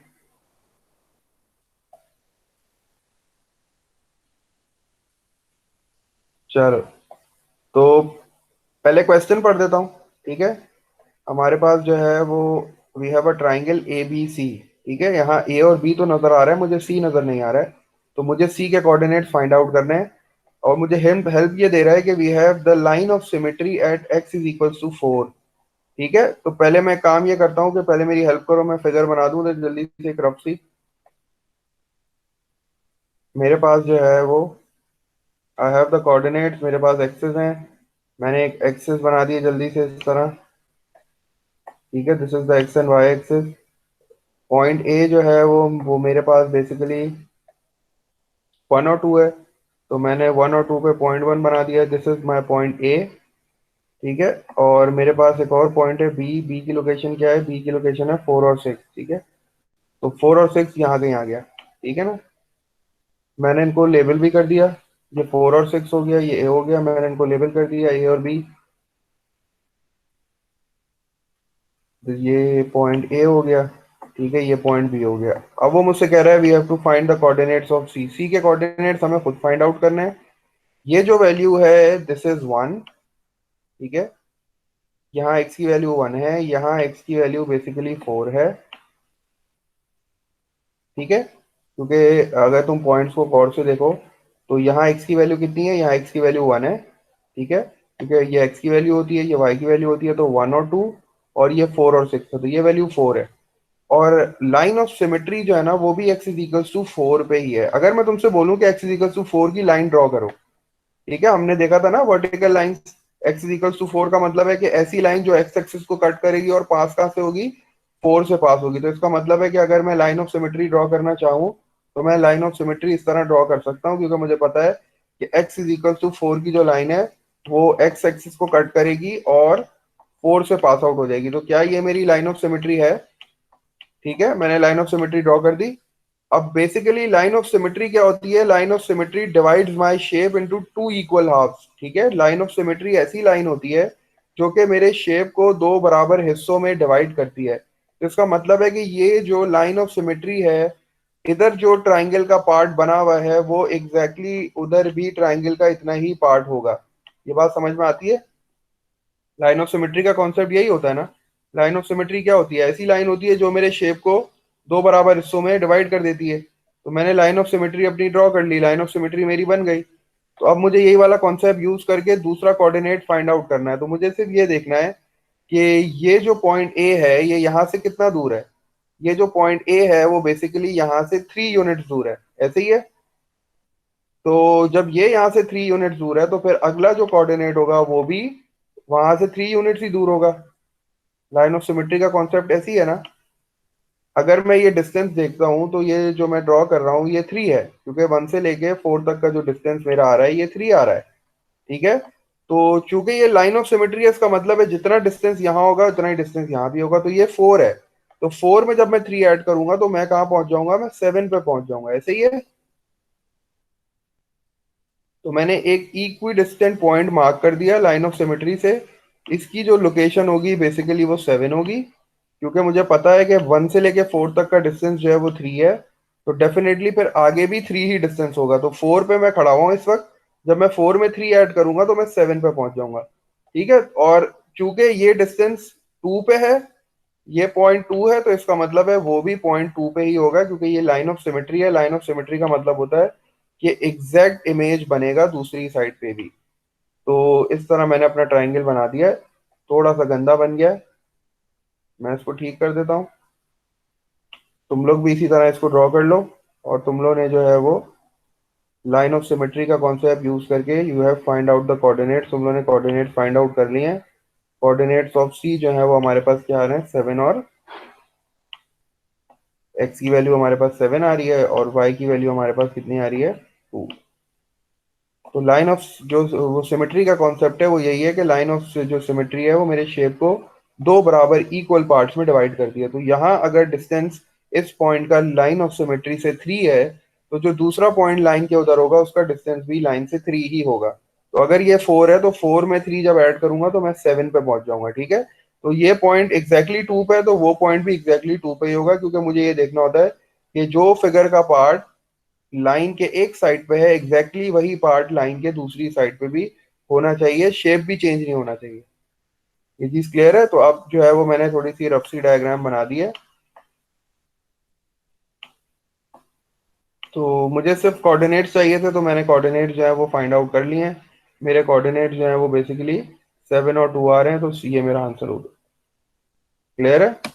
चलो, तो पहले क्वेश्चन पढ़ देता हूँ। ठीक है, हमारे पास जो है वो, we have a triangle A B C. ठीक है, यहाँ ए और बी तो नजर आ रहा है, मुझे सी नजर नहीं आ रहा है, तो मुझे सी के कोऑर्डिनेट फाइंड आउट करने हैं। और मुझे हेल्प हेल्प ये दे रहा है कि we have the line of symmetry at x is equals to 4। ठीक है, तो पहले मैं काम ये करता हूँ कि पहले मेरी हेल्प करो, मैं फिगर बना दूं तो जल्दी से एक रफ सी। मेरे पास जो है वो, आई हैव द कोऑर्डिनेट्स, मेरे पास एक्सेस हैं। मैंने एक एक्सेस बना दिया जल्दी से इस तरह। ठीक है, this is the x and y axes. Point A जो है वो मेरे पास बेसिकली 1 और 2 है, तो मैंने 1 और 2 पे पॉइंट 1 बना दिया, this is my point A. ठीक है, और मेरे पास एक और पॉइंट है बी। बी की लोकेशन क्या है? बी की लोकेशन है 4 और 6। ठीक है, तो 4 और 6 यहाँ कहीं आ गया। ठीक है ना, मैंने इनको लेबल भी कर दिया। ये 4 और 6 हो गया, ये ए हो गया, मैंने इनको लेबल कर दिया ए और बी। तो ये पॉइंट ए हो गया। ठीक है, ये पॉइंट बी हो गया। अब वो मुझसे कह रहा है we have to find the coordinates of C. C के कोऑर्डिनेट्स हमें खुद फाइंड आउट करने हैं। ये जो वैल्यू है दिस इज 1। ठीक है, यहाँ x की वैल्यू 1 है, यहाँ x की वैल्यू बेसिकली 4 है। ठीक है, क्योंकि अगर तुम पॉइंट्स को गौर से देखो तो यहाँ x की वैल्यू कितनी है? यहाँ x की वैल्यू 1 है। ठीक है, क्योंकि ये x की वैल्यू होती है, ये y की वैल्यू होती है, तो 1 और 2, और ये 4 और 6 है, तो ये वैल्यू 4 है। और लाइन ऑफ सिमेट्री जो है ना, वो भी x इज इक्वल्स टू 4 पे ही है। अगर मैं तुमसे बोलूं कि x इज इक्वल्स टू 4 की लाइन ड्रॉ करो, ठीक है, हमने देखा था ना vertical line, x is equals to 4 का मतलब है कि ऐसी लाइन जो x एक्सिस को कट करेगी और पास कहाँ से होगी? 4 से पास होगी। तो इसका मतलब है कि अगर मैं लाइन ऑफ सिमेट्री ड्रॉ करना चाहूँ तो मैं लाइन ऑफ सिमेट्री इस तरह ड्रॉ कर सकता हूँ, क्योंकि मुझे पता है कि x इज इक्वल्स टू 4 की जो लाइन है वो x एक्सिस को कट करेगी और 4 से पास आउट हो जाएगी। तो क्या ये मेरी लाइन ऑफ सिमेट्री है? ठीक है, मैंने लाइन ऑफ सिमेट्री ड्रॉ कर दी। अब बेसिकली लाइन ऑफ सिमेट्री क्या होती है? Line of symmetry divides my shape into 2 equal halves. ठीक है, लाइन ऑफ सिमेट्री ऐसी लाइन होती है जो कि मेरे शेप को 2 बराबर हिस्सों में डिवाइड करती है। तो इसका मतलब है कि ये जो लाइन ऑफ सिमेट्री है, इधर जो ट्राइंगल का पार्ट बना हुआ है वो एग्जैक्टली उधर भी ट्राइंगल का इतना ही पार्ट होगा। ये बात समझ में आती है? लाइन ऑफ सिमेट्री का कॉन्सेप्ट यही होता है ना। लाइन ऑफ सिमेट्री क्या होती है? ऐसी लाइन होती है जो मेरे शेप को 2 बराबर हिस्सों में डिवाइड कर देती है। तो मैंने लाइन ऑफ सिमेट्री अपनी ड्रॉ कर ली, लाइन ऑफ सिमेट्री मेरी बन गई। तो अब मुझे यही वाला कॉन्सेप्ट यूज करके दूसरा कोऑर्डिनेट फाइंड आउट करना है। तो मुझे सिर्फ ये देखना है कि ये जो पॉइंट ए है ये यहाँ से कितना दूर है। ये जो पॉइंट ए है वो बेसिकली यहाँ से 3 यूनिट दूर है, ऐसे ही है। तो जब ये यहाँ से 3 यूनिट दूर है तो फिर अगला जो कोऑर्डिनेट होगा वो भी वहां से 3 यूनिट ही दूर होगा। लाइन ऑफ सिमेट्री का कॉन्सेप्ट ऐसी है ना। अगर मैं ये डिस्टेंस देखता हूँ तो ये जो मैं ड्रॉ कर रहा हूँ ये 3 है, क्योंकि 1 से लेके 4 तक का जो डिस्टेंस मेरा आ रहा है ये 3 आ रहा है। ठीक है। तो चूंकि ये लाइन ऑफ सिमेट्री है, इसका मतलब है जितना डिस्टेंस यहाँ होगा उतना ही डिस्टेंस यहाँ भी होगा, तो ये 4 है। तो 4 में जब मैं 3 ऐड करूंगा तो मैं कहाँ पहुंच जाऊंगा, मैं 7 पे पहुंच जाऊंगा, ऐसे ही है। तो मैंने एक इक्वी डिस्टेंट पॉइंट मार्क कर दिया लाइन ऑफ सिमेट्री से। इसकी जो लोकेशन होगी बेसिकली वो 7 होगी, क्योंकि मुझे पता है कि 1 से लेके 4 तक का डिस्टेंस जो है वो 3 है। तो डेफिनेटली फिर आगे भी 3 ही डिस्टेंस होगा, तो 4 पे मैं खड़ा हुआ हूँ इस वक्त। जब मैं 4 में 3 ऐड करूंगा तो मैं 7 पे पहुंच जाऊंगा। ठीक है। और चूंकि ये डिस्टेंस 2 पे है, ये पॉइंट 2 है, तो इसका मतलब है वो भी पॉइंट 2 पे ही होगा, क्योंकि ये लाइन ऑफ सिमेट्री है। लाइन ऑफ सिमेट्री का मतलब होता है कि एग्जैक्ट इमेज बनेगा दूसरी साइड पे भी। तो इस तरह मैंने अपना ट्राइंगल बना दिया है। थोड़ा सा गंदा बन गया है, मैं इसको ठीक कर देता हूँ। तुम लोग भी इसी तरह इसको ड्रॉ कर लो। और तुम लोग ने जो है वो लाइन ऑफ सिमेट्री का कॉन्सेप्ट यूज करके you have find out the coordinates, तुम लोगों ने कोऑर्डिनेट फाइंड आउट कर लिए हैं। कोऑर्डिनेट्स ऑफ सी जो है वो हमारे पास क्या आ रहे हैं, 7, और एक्स की वैल्यू हमारे पास 7 आ रही है, और वाई की वैल्यू हमारे पास कितनी आ रही है, 2। तो लाइन ऑफ जो वो सिमेट्री का कॉन्सेप्ट है वो यही है कि लाइन ऑफ जो सिमेट्री है वो मेरे शेप को दो बराबर इक्वल पार्ट्स में डिवाइड करती है। तो यहाँ अगर डिस्टेंस इस पॉइंट का लाइन ऑफ सिमेट्री से 3 है, तो जो दूसरा पॉइंट लाइन के उधर होगा उसका डिस्टेंस भी लाइन से 3 ही होगा। तो अगर ये 4 है तो 4 में 3 जब ऐड करूंगा तो मैं 7 पे पहुंच जाऊंगा। ठीक है। तो ये पॉइंट एग्जैक्टली 2 पे है, तो वो पॉइंट भी एग्जैक्टली 2 पे ही होगा, क्योंकि मुझे ये देखना होता है कि जो फिगर का पार्ट लाइन के एक साइड पे है एग्जैक्टली वही पार्ट लाइन के दूसरी साइड पे भी होना चाहिए, शेप भी चेंज नहीं होना चाहिए। ये चीज क्लियर है। तो अब जो है वो मैंने थोड़ी सी रफ सी डायग्राम बना दी है। तो मुझे सिर्फ कोऑर्डिनेट्स चाहिए थे, तो मैंने कोऑर्डिनेट जो है वो फाइंड आउट कर लिए हैं। मेरे कोऑर्डिनेट जो है वो बेसिकली 7 और 2 आ रहे हैं, तो ये मेरा आंसर होगा। क्लियर है।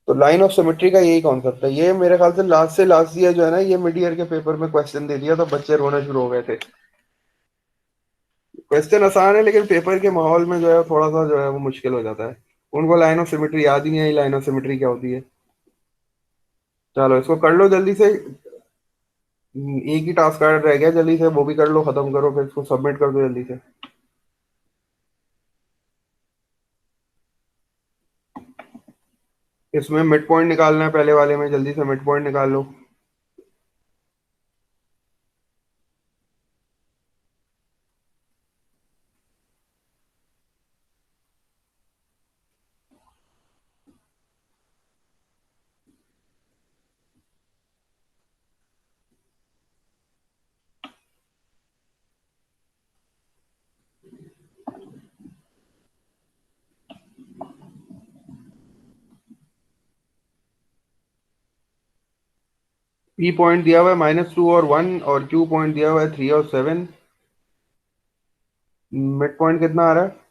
तो लाइन ऑफ सिमेट्री का यही कॉन्सेप्ट है। ये मेरे ख्याल से लास्ट ईयर जो है ना, ये मिड ईयर के पेपर में क्वेश्चन दे दिया तो बच्चे रोने शुरू हो गए थे। क्वेश्चन आसान है, लेकिन पेपर के माहौल में जो है थोड़ा सा जो है वो मुश्किल हो जाता है। उनको लाइन ऑफ सिमेट्री याद ही नहीं आई, लाइन ऑफ सिमेट्री क्या होती है। चलो इसको कर लो जल्दी से। एक ही टास्क रह गया, जल्दी से वो भी कर लो, खत्म करो, फिर इसको सबमिट कर दो जल्दी से। इसमें मिड पॉइंट निकालना है, पहले वाले में जल्दी से मिड पॉइंट निकाल लो। पी पॉइंट दिया हुआ है -2 और 1, और क्यू पॉइंट दिया हुआ है 3 और 7। मिड पॉइंट कितना आ रहा है,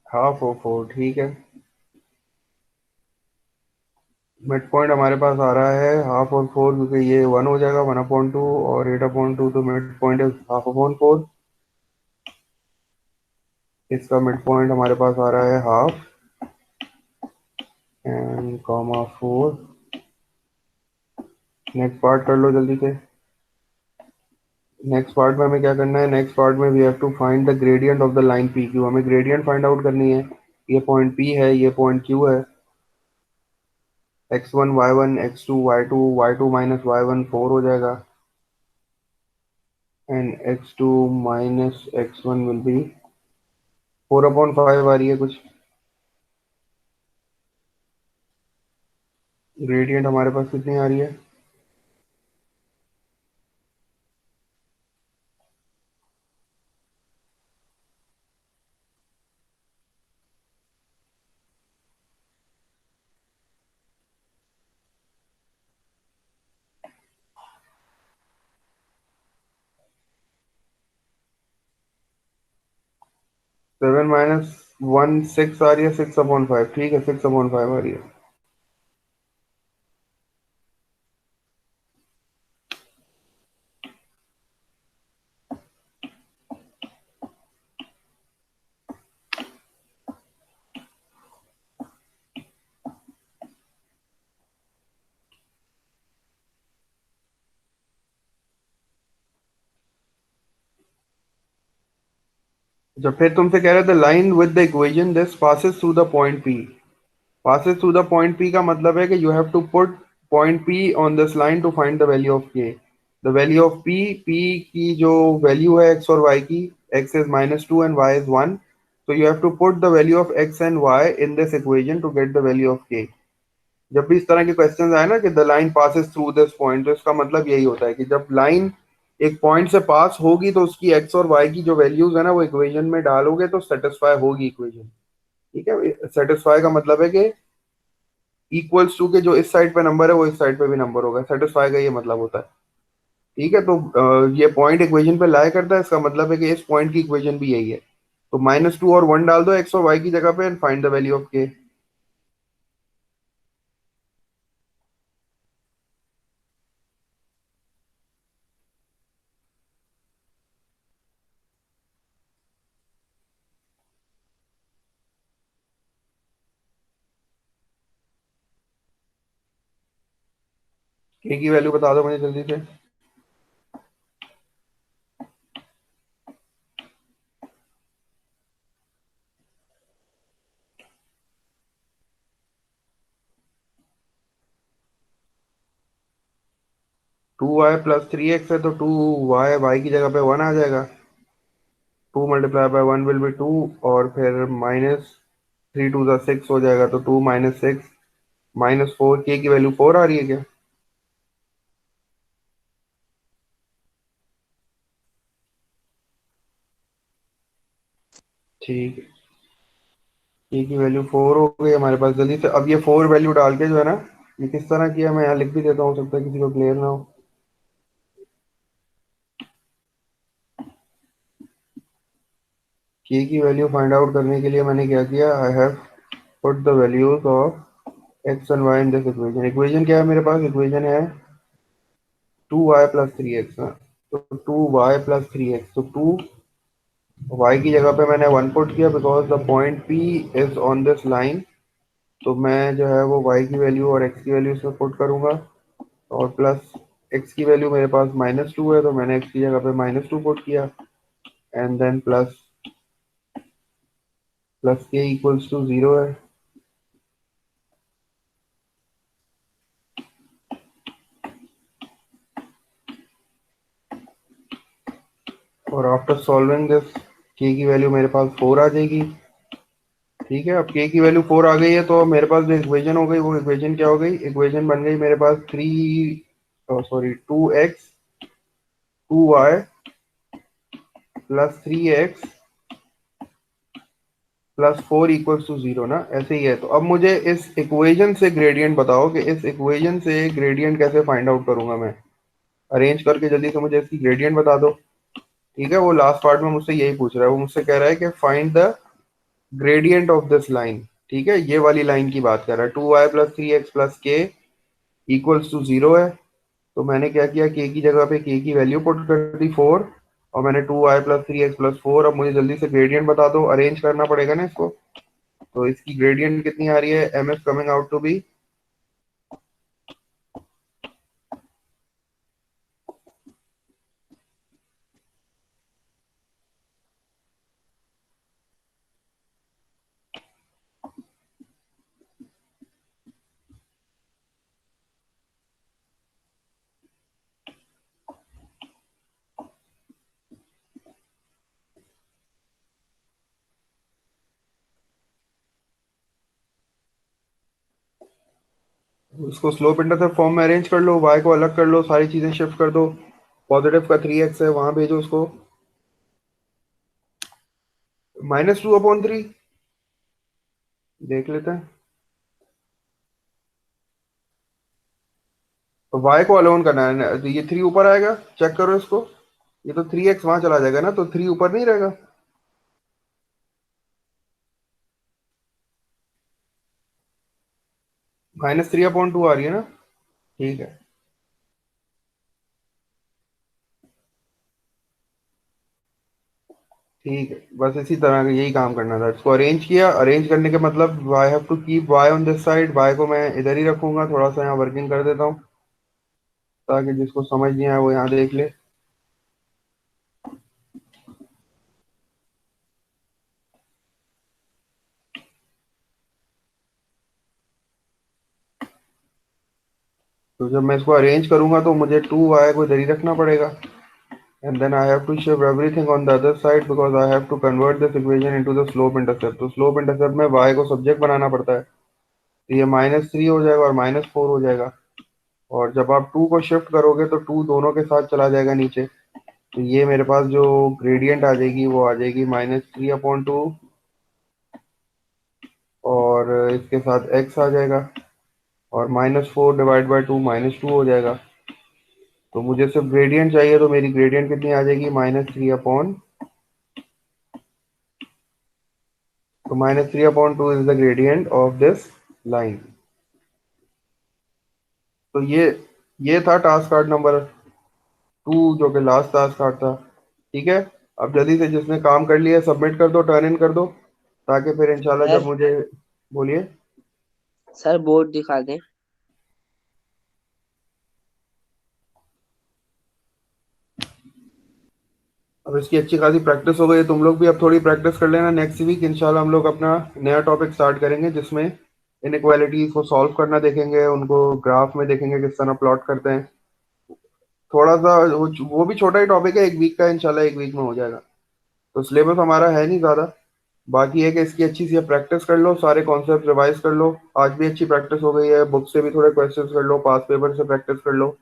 हाफ और 4, ठीक है। मिड पॉइंट हमारे पास आ रहा है हाफ और 4, क्योंकि ये 1 हो जाएगा 1/2 और 8/2, तो मिड पॉइंट इज ½ इसका मिड पॉइंट हमारे पास आ रहा है half and comma 4। Next part कर लो जल्दी से। नेक्स्ट पार्ट में हमें क्या करना है, नेक्स्ट पार्ट में we have to find the gradient of the line P Q. हमें ग्रेडियंट फाइंड आउट करनी है। ये पॉइंट पी है, ये पॉइंट क्यू है। x1 y1 x2 y2, y2 minus y1 4 हो जाएगा, and x2 minus x1 will be 4/5 आ रही है कुछ। ग्रेडियंट हमारे पास कितनी आ रही है, 7 माइनस 1 6 आ रही है, 6/5, ठीक है 6/5 आ रही है। जब फिर तुमसे कह रहे थे line with the equation this passes through the point P. Passes through the point P का मतलब है कि you have to put point P on this line to find the value of K. The value of P, P की जो वैल्यू है एक्स और वाई की, x is -2 and y is 1, so you have to put the value of x and y in this equation to get the value of k। जब भी इस तरह के क्वेश्चंस आए ना कि the line passes through this point, तो इसका मतलब यही होता है कि जब लाइन एक पॉइंट से पास होगी तो उसकी एक्स और वाई की जो वैल्यूज है ना वो इक्वेशन में डालोगे तो सेटिस्फाई होगी इक्वेशन। ठीक है, सेटिस्फाई का मतलब है कि इक्वल्स टू के जो इस साइड पे नंबर है वो इस साइड पे भी नंबर होगा, सेटिस्फाई का ये मतलब होता है। ठीक है, तो ये पॉइंट इक्वेशन पे लाई करता है, इसका मतलब है कि इस पॉइंट की इक्वेशन भी यही है। तो -2 और 1 डाल दो एक्स और वाई की जगह पे and find the value of के। के की वैल्यू बता दो मुझे जल्दी से। 2y + 3x है तो 2y वाई की जगह पे 1 आ जाएगा। 2 × 1 विल बी 2, और फिर -3 × 2 = 6 हो जाएगा, तो 2 - 6 -4, के की वैल्यू 4 आ रही है क्या? ठीक है, के की वैल्यू 4 हो गई हमारे पास। जल्दी से अब ये 4 वैल्यू डाल के जो है ना, ये किस तरह किया मैं यहाँ लिख भी देता हूँ, हो सकता है किसी को क्लियर ना हो। के की वैल्यू फाइंड आउट करने के लिए मैंने क्या किया, I have put the values of x and y in this equation. Equation क्या है मेरे पास? इक्वेशन है 2y + 3x ना, तो 2y + 3x, तो 2y की जगह पे मैंने 1 पुट किया because the point P is on this line. तो मैं जो है वो y की वैल्यू और x की वैल्यू इसमें पुट करूंगा, और प्लस x की वैल्यू मेरे पास -2 है तो मैंने x की जगह पे -2 पुट किया, एंड देन प्लस k = 0 है। और आफ्टर सॉल्विंग दिस k की वैल्यू मेरे पास 4 आ जाएगी। ठीक है, अब k की वैल्यू 4 आ गई है तो मेरे पास जो इक्वेशन हो गई वो इक्वेशन क्या हो गई? इक्वेशन बन गई मेरे पास 2x 2y +3x +4 = 0 ना, ऐसे ही है। तो अब मुझे इस इक्वेशन से ग्रेडियंट बताओ कि इस इक्वेशन से ग्रेडियंट कैसे फाइंड आउट करूंगा मैं। अरेंज करके जल्दी से मुझे इसकी ग्रेडियंट बता दो। ठीक है, वो लास्ट पार्ट में मुझसे यही पूछ रहा है, वो मुझसे कह रहा है कि find the gradient of this line. ठीक है, ये वाली लाइन की बात कर रहा है, 2y + 3x + k = 0 है। तो मैंने क्या किया, के की जगह पे के की वैल्यू पुट कर दी 4, और मैंने 2y + 3x + 4। अब मुझे जल्दी से ग्रेडियंट बता दो, अरेंज करना पड़ेगा ना इसको। तो इसकी ग्रेडियंट कितनी आ रही है? m is coming out to be उसको स्लोप इंटरसेप्ट फॉर्म में अरेंज कर लो, y को अलग कर लो, सारी चीजें शिफ्ट कर दो। पॉजिटिव का 3x है वहां भेजो उसको, -2/3 देख लेते हैं। तो y को अलोन करना है, तो ये 3 ऊपर आएगा, चेक करो इसको। ये तो 3x वहां चला जाएगा ना, तो 3 ऊपर नहीं रहेगा। -3/2 आ रही है ना? ठीक है। ठीक है, बस इसी तरह का यही काम करना था। इसको अरेंज किया, अरेंज करने के मतलब I have to keep y on this side, y को मैं इधर ही रखूंगा। थोड़ा सा यहाँ वर्किंग कर देता हूँ ताकि जिसको समझ नहीं आया वो यहाँ देख ले। तो जब मैं इसको अरेंज करूंगा तो मुझे 2y को इधर ही रखना पड़ेगा। And then I have to shift everything on the other side because I have to convert this equation into the slope intercept। तो slope intercept में y को सब्जेक्ट बनाना पड़ता है। तो ये -3 हो जाएगा और -4 हो जाएगा। और जब आप 2 को शिफ्ट करोगे तो 2 दोनों के साथ चला जाएगा नीचे। तो ये मेरे पास जो ग्रेडियंट आ जाएगी वो आ जाएगी -3/2 और इसके साथ x आ जाएगा और -4/2 -2 हो जाएगा। तो मुझे सिर्फ ग्रेडियंट चाहिए, तो मेरी ग्रेडियंट कितनी आ जाएगी -3/, तो -3/2 is the gradient of this line. तो ये था टास्क कार्ड नंबर 2 जो कि लास्ट टास्क कार्ड था। ठीक है, अब जल्दी से जिसने काम कर लिया सबमिट कर दो, टर्न इन कर दो, ताकि फिर इंशाल्लाह जब सर मुझे बोलिए। सर बोर्ड दिखा दें। अब इसकी अच्छी खासी प्रैक्टिस हो गई है, तुम लोग भी अब थोड़ी प्रैक्टिस कर लेना। नेक्स्ट वीक इंशाल्लाह हम लोग अपना नया टॉपिक स्टार्ट करेंगे जिसमें इनइक्वालिटीज को सॉल्व करना देखेंगे, उनको ग्राफ में देखेंगे किस तरह प्लॉट करते हैं। थोड़ा सा वो भी छोटा ही टॉपिक है, 1 वीक का, इंशाल्लाह 1 वीक में हो जाएगा। तो सिलेबस हमारा है नहीं ज़्यादा। बाकी है कि इसकी अच्छी सी प्रैक्टिस कर लो, सारे कॉन्सेप्ट रिवाइज कर लो। आज भी अच्छी प्रैक्टिस हो गई है, बुक से भी थोड़े क्वेश्चंस कर लो, पास पेपर से प्रैक्टिस कर लो।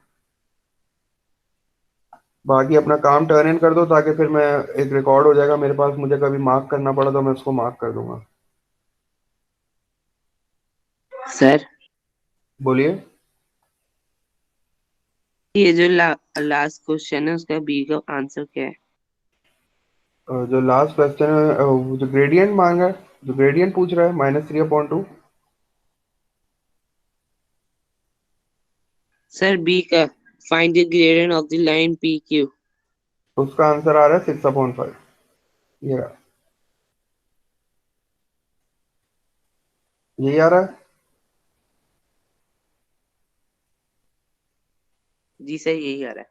बाकी अपना काम टर्न इन कर दो ताकि फिर मैं एक रिकॉर्ड हो जाएगा मेरे पास, मुझे कभी मार्क करना पड़ा तो मैं उसको मार्क कर दूंगा। सर बोलिए। ये जो लास्ट क्वेश्चन है उसका बी का आंसर क्या है? जो लास्ट क्वेश्चन है वो जो ग्रेडियंट मांगा है, जो ग्रेडियंट पूछ रहा है -3/2, सर बी का find the gradient of the line P Q. उसका आंसर आ रहा है 6/5। ये रहा। यही आ रहा है। जी सर यही आ रहा है।